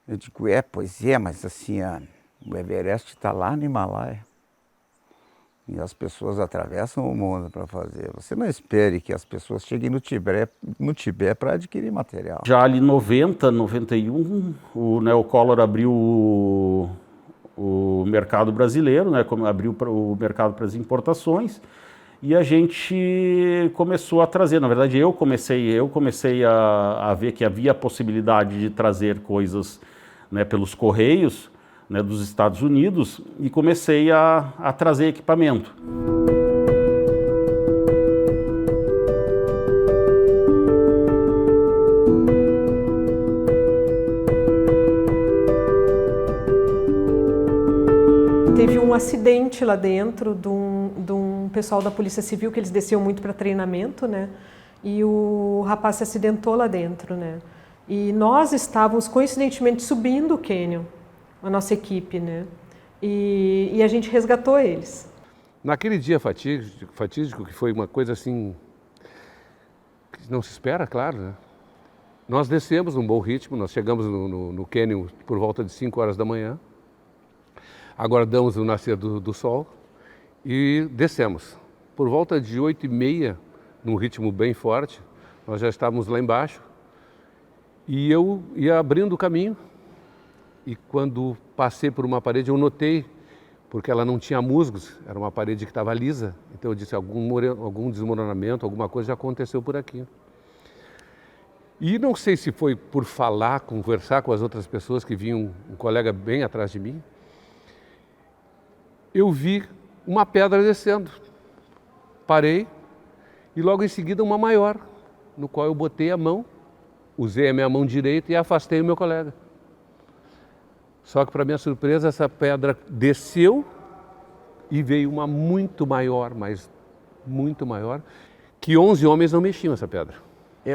Eu digo, pois é, mas assim, o Everest está lá no Himalaia. E as pessoas atravessam o mundo para fazer. Você não espere que as pessoas cheguem no Tibete para adquirir material. Já ali em 90, 91, o Collor abriu o mercado brasileiro, né, abriu o mercado para as importações, e a gente começou a trazer. Na verdade, eu comecei a ver que havia a possibilidade de trazer coisas, né, pelos correios, né, dos Estados Unidos, e comecei a trazer equipamento. Teve um acidente lá dentro de um pessoal da Polícia Civil, que eles desciam muito para treinamento, né? E o rapaz se acidentou lá dentro, né? E nós estávamos coincidentemente subindo o cânion, a nossa equipe, né? E a gente resgatou eles. Naquele dia fatídico, que foi uma coisa assim, que não se espera, claro, né? Nós descemos num bom ritmo, nós chegamos no cânion por volta de 5 horas da manhã, aguardamos o nascer do sol e descemos. Por volta de 8h30, num ritmo bem forte, nós já estávamos lá embaixo e eu ia abrindo o caminho. E quando passei por uma parede, eu notei, porque ela não tinha musgos, era uma parede que estava lisa. Então eu disse, algum desmoronamento, alguma coisa já aconteceu por aqui. E não sei se foi por conversar com as outras pessoas que vinham, um colega bem atrás de mim, eu vi uma pedra descendo. Parei e logo em seguida uma maior, no qual eu botei a mão, usei a minha mão direita e afastei o meu colega. Só que, para minha surpresa, essa pedra desceu e veio uma muito maior, mas muito maior, que 11 homens não mexiam essa pedra.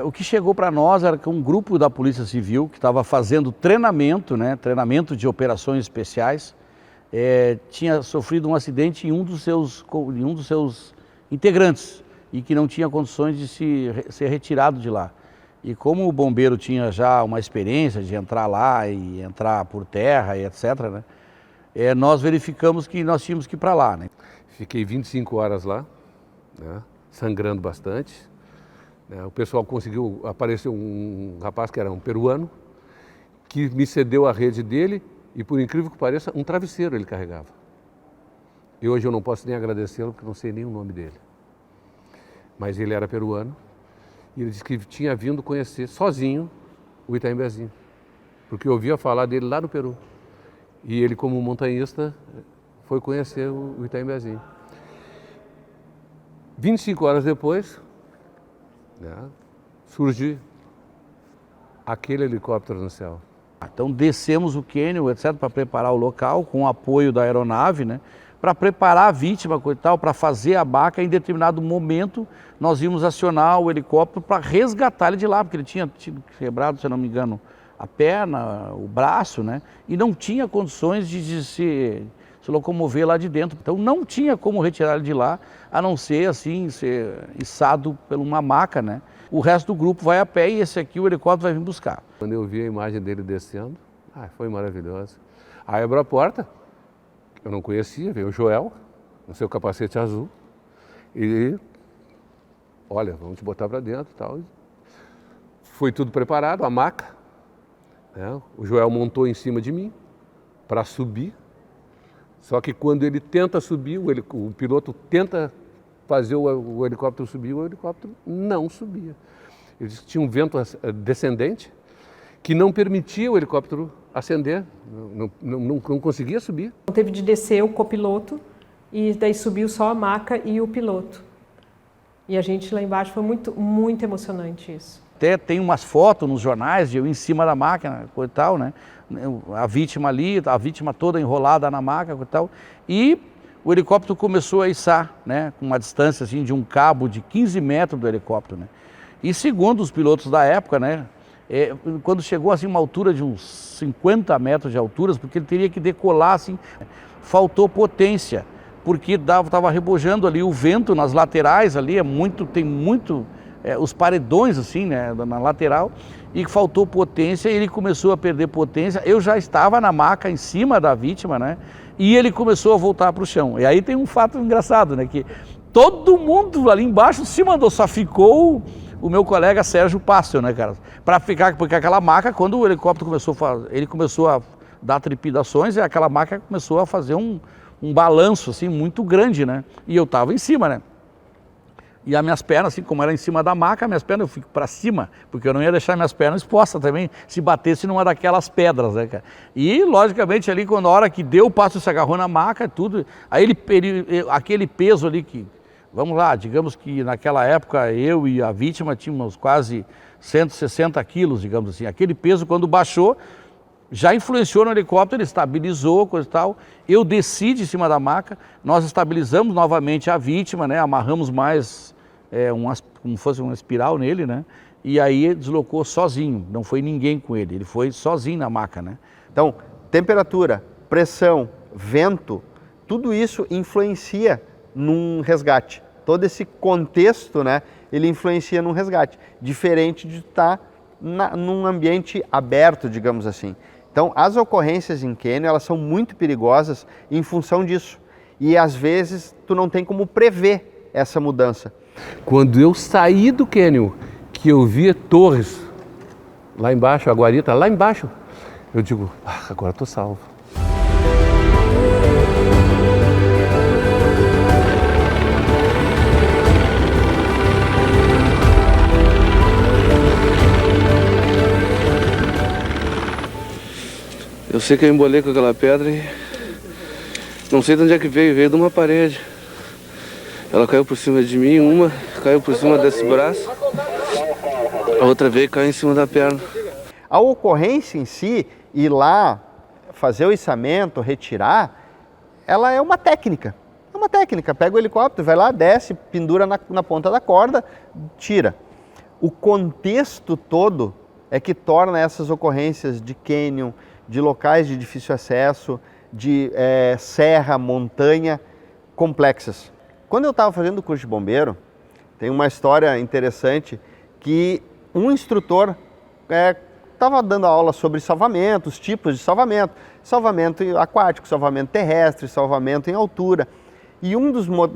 O que chegou para nós era que um grupo da Polícia Civil, que estava fazendo treinamento, né, treinamento de operações especiais, tinha sofrido um acidente em um dos seus integrantes e que não tinha condições de ser retirado de lá. E como o bombeiro tinha já uma experiência de entrar lá e entrar por terra e etc., né, nós verificamos que nós tínhamos que ir para lá, né? Fiquei 25 horas lá, né, sangrando bastante. Né, o pessoal conseguiu, apareceu um rapaz que era um peruano, que me cedeu a rede dele e, por incrível que pareça, um travesseiro ele carregava. E hoje eu não posso nem agradecê-lo, porque não sei nem o nome dele. Mas ele era peruano e ele disse que tinha vindo conhecer sozinho o Itaimbezinho, porque eu ouvia falar dele lá no Peru. E ele, como montanhista, foi conhecer o Itaimbezinho. 25 horas depois, né, surge aquele helicóptero no céu. Então descemos o cânion, etc., para preparar o local, com o apoio da aeronave, né, para preparar a vítima, para fazer a maca. Em determinado momento, nós íamos acionar o helicóptero para resgatar ele de lá, porque ele tinha quebrado, se eu não me engano, a perna, o braço, né, e não tinha condições de se locomover lá de dentro. Então não tinha como retirar ele de lá, a não ser assim, ser içado por uma maca, né. O resto do grupo vai a pé e esse aqui o helicóptero vai vir buscar. Quando eu vi a imagem dele descendo, foi maravilhoso. Aí abriu a porta, eu não conhecia, veio o Joel, no seu capacete azul, e olha, vamos te botar para dentro e tal. Foi tudo preparado, a maca, né? O Joel montou em cima de mim para subir, só que quando ele tenta subir, o piloto tenta fazer o helicóptero subir, o helicóptero não subia. Ele disse que tinha um vento descendente que não permitia o helicóptero ascender, não conseguia subir. Teve de descer o copiloto e daí subiu só a maca e o piloto. E a gente lá embaixo, foi muito, muito emocionante isso. Até tem umas fotos nos jornais de eu em cima da máquina e tal, né? A vítima ali, a vítima toda enrolada na maca e tal. E o helicóptero começou a içar, né, com uma distância assim, de um cabo de 15 metros do helicóptero. Né? E segundo os pilotos da época, né, quando chegou assim, uma altura de uns 50 metros de altura, porque ele teria que decolar, assim, faltou potência, porque estava rebojando ali o vento nas laterais, ali tem muito os paredões assim, né, na lateral, e faltou potência, e ele começou a perder potência. Eu já estava na maca em cima da vítima, né? E ele começou a voltar para o chão. E aí tem um fato engraçado, né? Que todo mundo ali embaixo se mandou, só ficou o meu colega Sérgio Pássio, né, cara? Para ficar, porque aquela maca, quando o helicóptero começou a dar trepidações, e aquela maca começou a fazer um balanço, assim, muito grande, né? E eu estava em cima, né? E as minhas pernas, assim, como era em cima da maca, minhas pernas eu fico para cima, porque eu não ia deixar minhas pernas expostas também, se batesse numa daquelas pedras, né, cara? E, logicamente, ali, quando a hora que deu, o Pássio se agarrou na maca, tudo, aí aquele peso ali que, vamos lá, digamos que naquela época eu e a vítima tínhamos quase 160 quilos, digamos assim, aquele peso, quando baixou, já influenciou no helicóptero, ele estabilizou, coisa e tal. Eu desci de cima da maca, nós estabilizamos novamente a vítima, né? Amarramos mais, como fosse uma espiral nele, né? E aí deslocou sozinho, não foi ninguém com ele foi sozinho na maca, né? Então, temperatura, pressão, vento, tudo isso influencia num resgate. Todo esse contexto, né? Ele influencia num resgate, diferente de estar num ambiente aberto, digamos assim. Então, as ocorrências em cânion, elas são muito perigosas em função disso. E, às vezes, tu não tem como prever essa mudança. Quando eu saí do cânion, que eu via torres lá embaixo, a guarita lá embaixo, eu digo, agora estou salvo. Eu sei que eu embolei com aquela pedra e não sei de onde é que veio de uma parede. Ela caiu por cima de mim, uma caiu por cima desse braço, a outra veio e caiu em cima da perna. A ocorrência em si, ir lá, fazer o içamento, retirar, ela é uma técnica. É uma técnica, pega o helicóptero, vai lá, desce, pendura na ponta da corda, tira. O contexto todo é que torna essas ocorrências de cânion, de locais de difícil acesso, de serra, montanha, complexas. Quando eu estava fazendo o curso de bombeiro, tem uma história interessante que um instrutor estava dando aula sobre salvamento, os tipos de salvamento aquático, salvamento terrestre, salvamento em altura. E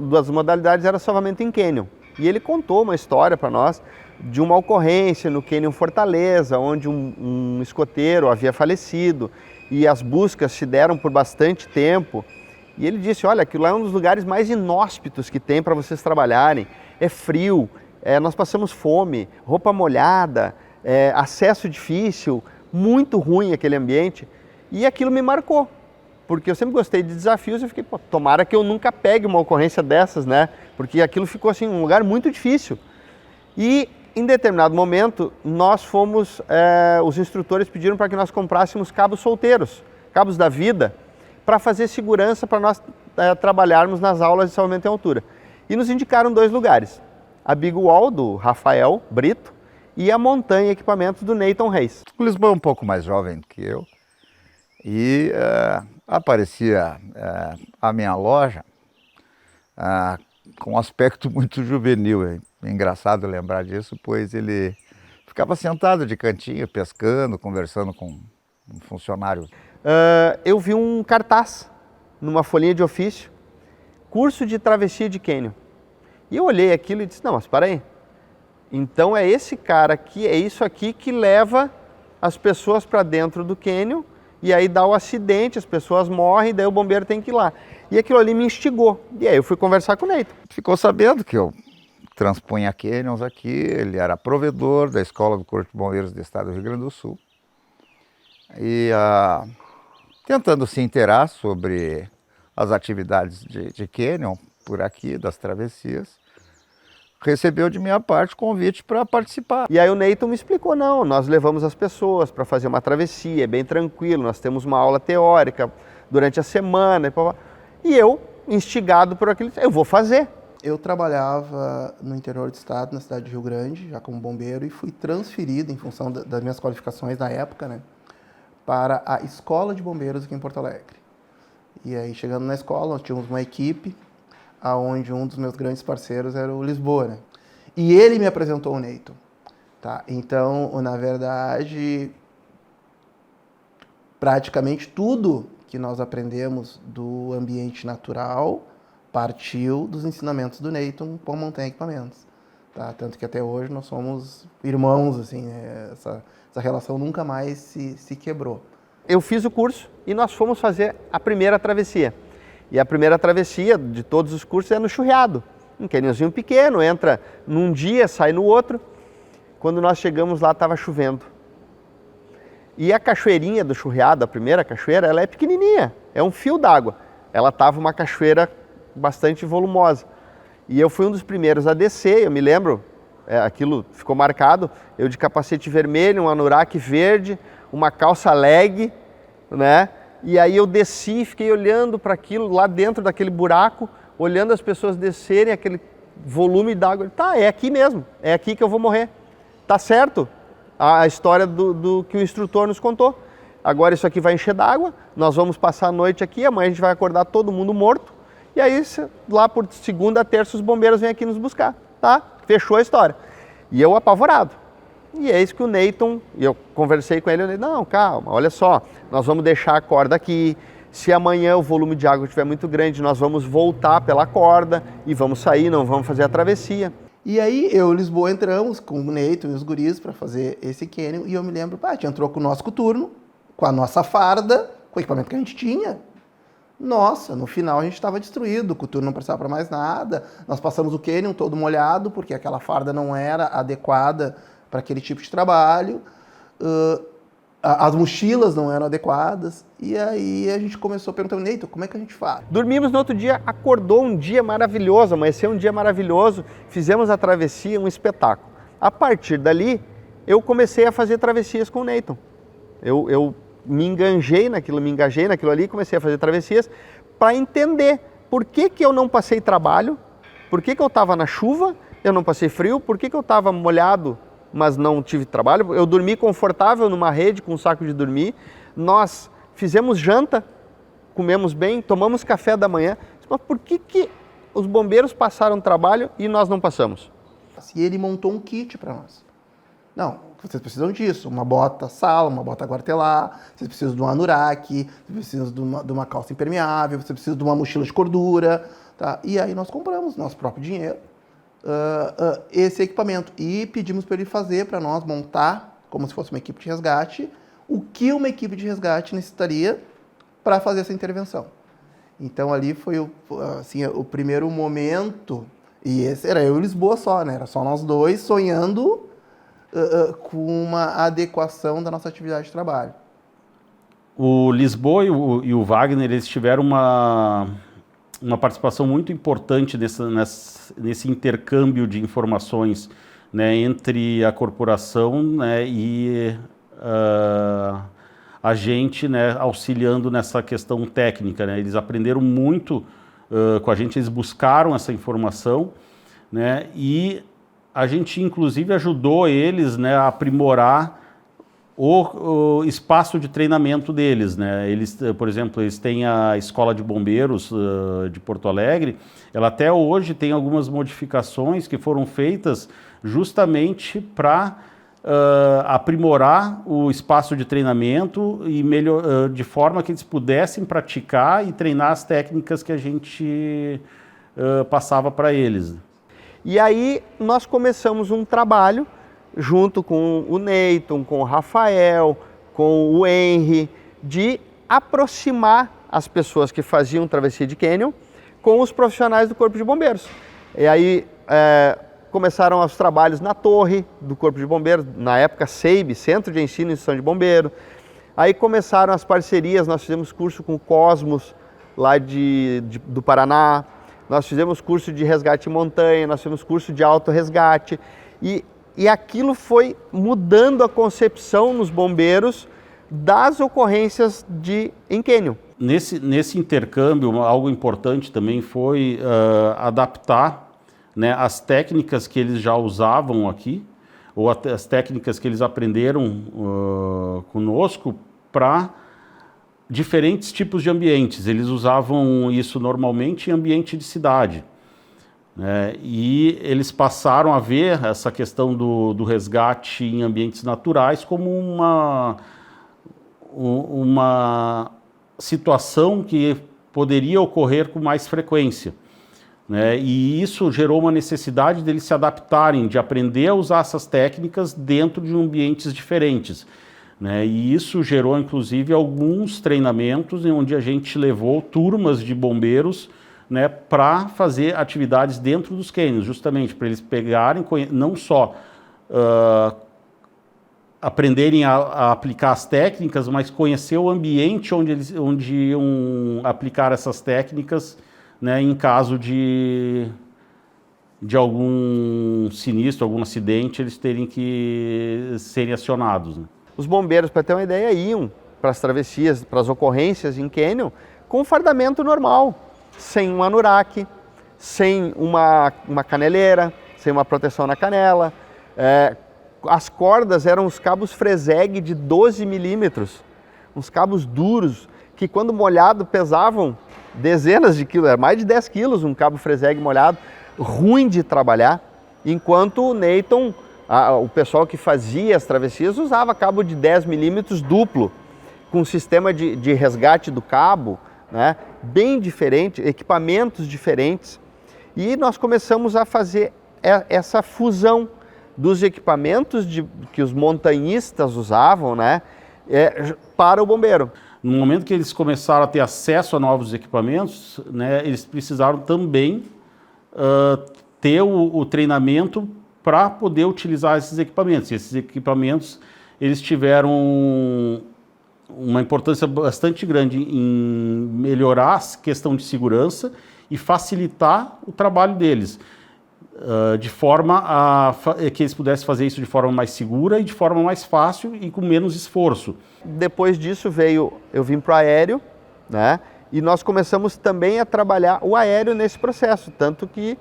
das modalidades era salvamento em cânion. E ele contou uma história para nós de uma ocorrência no cânion Fortaleza, onde um escoteiro havia falecido e as buscas se deram por bastante tempo. E ele disse, olha, aquilo lá é um dos lugares mais inóspitos que tem para vocês trabalharem. É frio, nós passamos fome, roupa molhada, acesso difícil, muito ruim aquele ambiente. E aquilo me marcou, porque eu sempre gostei de desafios e fiquei, pô, tomara que eu nunca pegue uma ocorrência dessas, né? Porque aquilo ficou assim, um lugar muito difícil. E em determinado momento, nós fomos, os instrutores pediram para que nós comprássemos cabos solteiros, cabos da vida, para fazer segurança para nós trabalharmos nas aulas de salvamento em altura. E nos indicaram 2 lugares, a Big Wall, do Rafael Brito, e a Montanha Equipamentos, do Neyton Reis. O Lisboa é um pouco mais jovem do que eu, e aparecia a minha loja com um aspecto muito juvenil. É engraçado lembrar disso, pois ele ficava sentado de cantinho, pescando, conversando com um funcionário. Eu vi um cartaz numa folhinha de ofício, curso de travessia de cânion. E eu olhei aquilo e disse, não, mas para aí. Então é esse cara aqui, é isso aqui que leva as pessoas para dentro do cânion e aí dá o acidente, as pessoas morrem, daí o bombeiro tem que ir lá. E aquilo ali me instigou. E aí eu fui conversar com o Neyton. Ficou sabendo que eu transpunha cânions aqui, ele era provedor da Escola do Corpo de Bombeiros do Estado do Rio Grande do Sul. E tentando se inteirar sobre as atividades de cânion por aqui, das travessias, recebeu de minha parte convite para participar. E aí o Neyton me explicou, não, nós levamos as pessoas para fazer uma travessia, é bem tranquilo, nós temos uma aula teórica durante a semana. E eu, instigado por aquilo, eu vou fazer. Eu trabalhava no interior do estado, na cidade de Rio Grande, já como bombeiro, e fui transferido, em função das minhas qualificações na época, né, para a Escola de Bombeiros aqui em Porto Alegre. E aí, chegando na escola, nós tínhamos uma equipe, onde um dos meus grandes parceiros era o Lisboa, né? E ele me apresentou o Neyton, tá? Então, na verdade, praticamente tudo que nós aprendemos do ambiente natural partiu dos ensinamentos do Neyton com a Montanha Equipamentos, tá? Tanto que até hoje nós somos irmãos, assim, né? Essa relação nunca mais se quebrou. Eu fiz o curso e nós fomos fazer a primeira travessia. E a primeira travessia de todos os cursos é no Churreado, um cânionzinho pequeno, entra num dia, sai no outro. Quando nós chegamos lá, estava chovendo. E a cachoeirinha do Churreado, a primeira cachoeira, ela é pequenininha, é um fio d'água. Ela estava uma cachoeira bastante volumosa. E eu fui um dos primeiros a descer, eu me lembro, aquilo ficou marcado, eu de capacete vermelho, um anorak verde, uma calça leg, né? E aí eu desci, fiquei olhando para aquilo lá dentro daquele buraco, olhando as pessoas descerem, aquele volume d'água. Tá, é aqui mesmo, é aqui que eu vou morrer. Tá certo a história do que o instrutor nos contou. Agora isso aqui vai encher d'água, nós vamos passar a noite aqui, amanhã a gente vai acordar todo mundo morto. E aí lá por segunda, terça, os bombeiros vêm aqui nos buscar, tá? Fechou a história. E eu apavorado. E é isso que o Neyton, e eu conversei com ele, eu falei, não, calma, olha só, nós vamos deixar a corda aqui, se amanhã o volume de água estiver muito grande, nós vamos voltar pela corda e vamos sair, não vamos fazer a travessia. E aí eu e Lisboa entramos com o Neyton e os guris para fazer esse cânion, e eu me lembro, a gente entrou com o nosso coturno, com a nossa farda, com o equipamento que a gente tinha. Nossa, no final a gente estava destruído, o coturno não precisava para mais nada, nós passamos o cânion todo molhado, porque aquela farda não era adequada para aquele tipo de trabalho, as mochilas não eram adequadas, e aí a gente começou perguntando, Neyton, como é que a gente faz? Dormimos no outro dia, acordou um dia maravilhoso, amanheceu um dia maravilhoso, fizemos a travessia, um espetáculo. A partir dali, eu comecei a fazer travessias com o Neyton. Eu me engajei naquilo ali, comecei a fazer travessias para entender por que eu não passei trabalho, por que eu estava na chuva, eu não passei frio, por que eu estava molhado, mas não tive trabalho. Eu dormi confortável numa rede com um saco de dormir. Nós fizemos janta, comemos bem, tomamos café da manhã. Mas por que os bombeiros passaram trabalho e nós não passamos? E ele montou um kit para nós. Não, vocês precisam disso, uma bota sala, uma bota quartelar, vocês precisam de um anorak, vocês precisam de uma calça impermeável, vocês precisam de uma mochila de cordura, tá? E aí nós compramos, nosso próprio dinheiro, esse equipamento e pedimos para ele fazer, para nós montar, como se fosse uma equipe de resgate, o que uma equipe de resgate necessitaria para fazer essa intervenção. Então ali foi o primeiro momento, e esse era eu e Lisboa só, né? Era só nós dois sonhando com uma adequação da nossa atividade de trabalho. O Lisboa e o Wagner, eles tiveram uma participação muito importante nesse intercâmbio de informações, né, entre a corporação, né, e a gente, né, auxiliando nessa questão técnica, né? Eles aprenderam muito com a gente, eles buscaram essa informação, né, e a gente inclusive ajudou eles, né, a aprimorar o espaço de treinamento deles, né? Eles, por exemplo, eles têm a Escola de Bombeiros de Porto Alegre, ela até hoje tem algumas modificações que foram feitas justamente para aprimorar o espaço de treinamento e de forma que eles pudessem praticar e treinar as técnicas que a gente passava para eles. E aí nós começamos um trabalho junto com o Neyton, com o Rafael, com o Henry, de aproximar as pessoas que faziam travessia de cânion com os profissionais do Corpo de Bombeiros. E aí começaram os trabalhos na torre do Corpo de Bombeiros, na época CEIB, Centro de Ensino e Instrução de Bombeiro. Aí começaram as parcerias, nós fizemos curso com o Cosmos, lá do Paraná, nós fizemos curso de resgate em montanha, nós fizemos curso de autorresgate, e aquilo foi mudando a concepção nos bombeiros das ocorrências em cânion. Nesse intercâmbio, algo importante também foi adaptar, né, as técnicas que eles já usavam aqui, ou as técnicas que eles aprenderam conosco para diferentes tipos de ambientes. Eles usavam isso normalmente em ambiente de cidade. E eles passaram a ver essa questão do resgate em ambientes naturais como uma situação que poderia ocorrer com mais frequência. E isso gerou uma necessidade deles se adaptarem, de aprender a usar essas técnicas dentro de ambientes diferentes. E isso gerou, inclusive, alguns treinamentos em onde a gente levou turmas de bombeiros, né, para fazer atividades dentro dos cânions, justamente para eles pegarem, não só aprenderem a aplicar as técnicas, mas conhecer o ambiente onde iam aplicar essas técnicas, né, em caso de algum sinistro, algum acidente, eles terem que serem acionados. Né? Os bombeiros, para ter uma ideia, iam para as travessias, para as ocorrências em cânion, com fardamento normal, sem um anorak, sem uma caneleira, sem uma proteção na canela. As cordas eram os cabos Freseg de 12 milímetros, uns cabos duros, que quando molhado pesavam dezenas de quilos, era mais de 10 quilos um cabo Freseg molhado, ruim de trabalhar, enquanto o Neyton, o pessoal que fazia as travessias, usava cabo de 10 milímetros duplo, com sistema de resgate do cabo, né, bem diferente, equipamentos diferentes, e nós começamos a fazer essa fusão dos equipamentos que os montanhistas usavam, né, para o bombeiro. No momento que eles começaram a ter acesso a novos equipamentos, né, eles precisaram também ter o treinamento para poder utilizar esses equipamentos. E esses equipamentos, eles tiveram uma importância bastante grande em melhorar a questão de segurança e facilitar o trabalho deles, de forma que eles pudessem fazer isso de forma mais segura e de forma mais fácil e com menos esforço. Depois disso eu vim para o aéreo, né? E nós começamos também a trabalhar o aéreo nesse processo, tanto que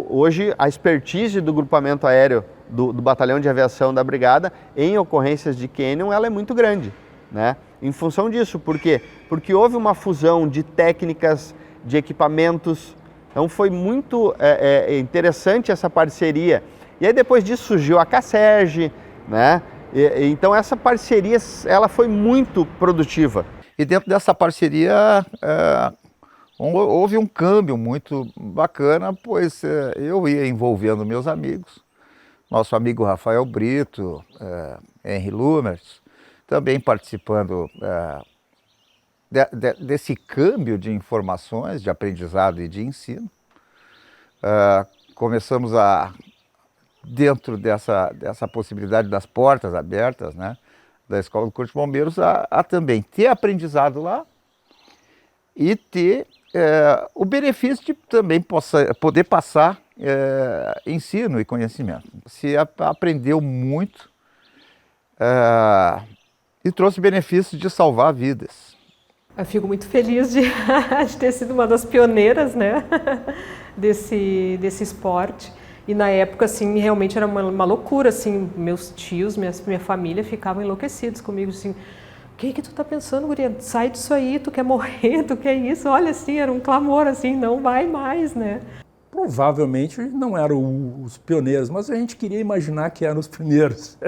hoje a expertise do grupamento aéreo do Batalhão de Aviação da Brigada em ocorrências de cânion, ela é muito grande, né? Em função disso, por quê? Porque houve uma fusão de técnicas, de equipamentos, então foi muito interessante essa parceria. E aí depois disso surgiu a CASERG, né? Então essa parceria, ela foi muito produtiva. E dentro dessa parceria houve um câmbio muito bacana, pois eu ia envolvendo meus amigos, nosso amigo Rafael Brito, Henry Lumers, também participando desse câmbio de informações, de aprendizado e de ensino. Começamos dentro dessa possibilidade das portas abertas, né, da Escola do Corpo de Bombeiros, a também ter aprendizado lá e ter o benefício de também poder passar ensino e conhecimento. Se aprendeu muito e trouxe benefícios de salvar vidas. Eu fico muito feliz de ter sido uma das pioneiras, né, desse esporte. E na época, assim, realmente era uma loucura, assim, meus tios, minha família ficavam enlouquecidos comigo, assim, o que tu tá pensando, guria? Sai disso aí, tu quer morrer, tu quer isso? Olha, assim, era um clamor, assim, não vai mais, né? Provavelmente não eram os pioneiros, mas a gente queria imaginar que eram os primeiros.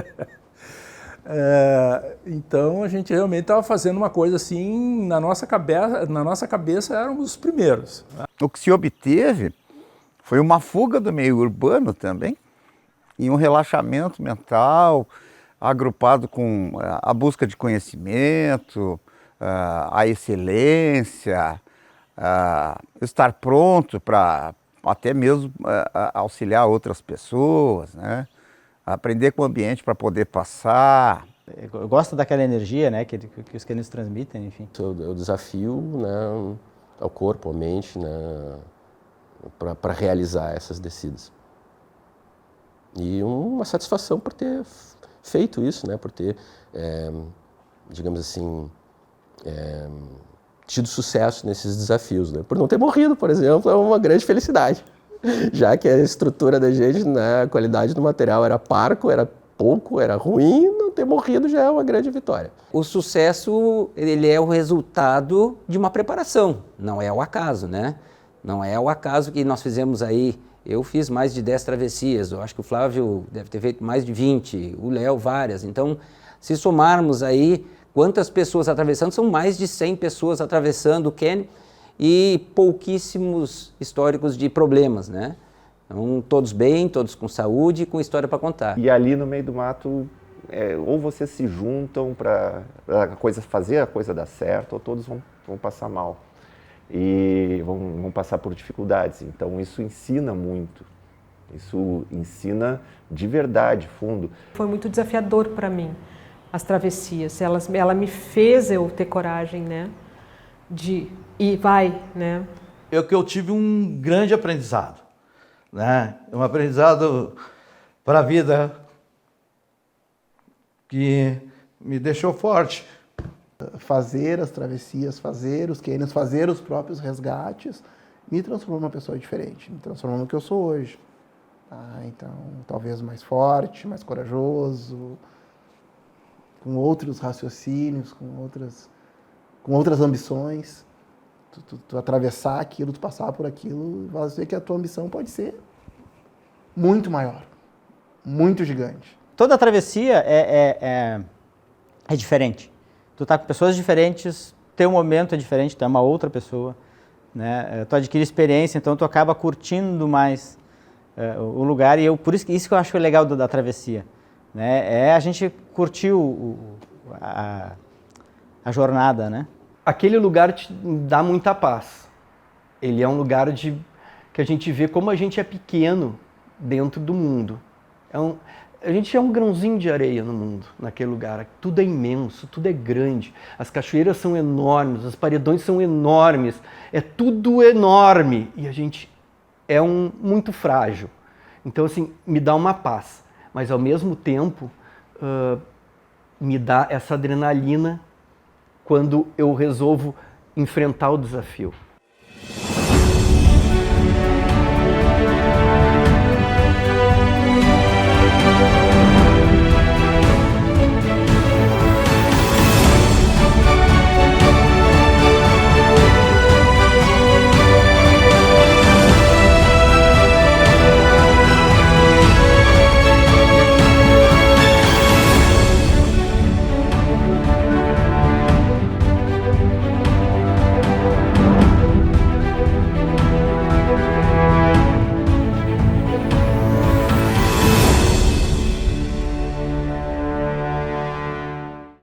Então a gente realmente estava fazendo uma coisa assim, na nossa cabeça éramos os primeiros. O que se obteve foi uma fuga do meio urbano também e um relaxamento mental agrupado com a busca de conhecimento, a excelência, estar pronto para até mesmo auxiliar outras pessoas, né? Aprender com o ambiente para poder passar. Eu gosto daquela energia, né, que os caninos transmitem, enfim. O desafio, né, ao corpo, à mente, né, para realizar essas descidas. E uma satisfação por ter feito isso, né, por ter, digamos assim, tido sucesso nesses desafios, né. Por não ter morrido, por exemplo, é uma grande felicidade. Já que a estrutura da gente, né, a qualidade do material era parco, era pouco, era ruim, não ter morrido já é uma grande vitória. O sucesso, ele é o resultado de uma preparação, não é o acaso, né? Não é o acaso que nós fizemos aí. Eu fiz mais de 10 travessias, eu acho que o Flávio deve ter feito mais de 20, o Léo várias. Então, se somarmos aí quantas pessoas atravessando, são mais de 100 pessoas atravessando o cânion e pouquíssimos históricos de problemas, né? Então, todos bem, todos com saúde e com história para contar. E ali no meio do mato, ou vocês se juntam para fazer a coisa dar certo, ou todos vão passar mal. E vão passar por dificuldades. Então isso ensina muito, isso ensina de verdade, fundo. Foi muito desafiador para mim, as travessias. Ela me fez eu ter coragem, né, de ir, vai, né. Eu tive um grande aprendizado, né, um aprendizado para a vida que me deixou forte. Fazer as travessias, fazer os cânions, fazer os próprios resgates, me transformou numa pessoa diferente, me transformou no que eu sou hoje. Então, talvez mais forte, mais corajoso, com outros raciocínios, com outras ambições. Tu atravessar aquilo, tu passar por aquilo, vai ver que a tua ambição pode ser muito maior, muito gigante. Toda travessia é diferente. Tu tá com pessoas diferentes, teu momento é diferente, tu é uma outra pessoa, né? Tu adquire experiência, então tu acaba curtindo mais o lugar, e por isso que eu acho legal da travessia, né? A gente curtir a jornada, né? Aquele lugar te dá muita paz. Ele é um lugar que a gente vê como a gente é pequeno dentro do mundo. A gente é um grãozinho de areia no mundo, naquele lugar. Tudo é imenso, tudo é grande. As cachoeiras são enormes, os paredões são enormes. É tudo enorme. E a gente é muito frágil. Então, assim, me dá uma paz. Mas, ao mesmo tempo, me dá essa adrenalina quando eu resolvo enfrentar o desafio.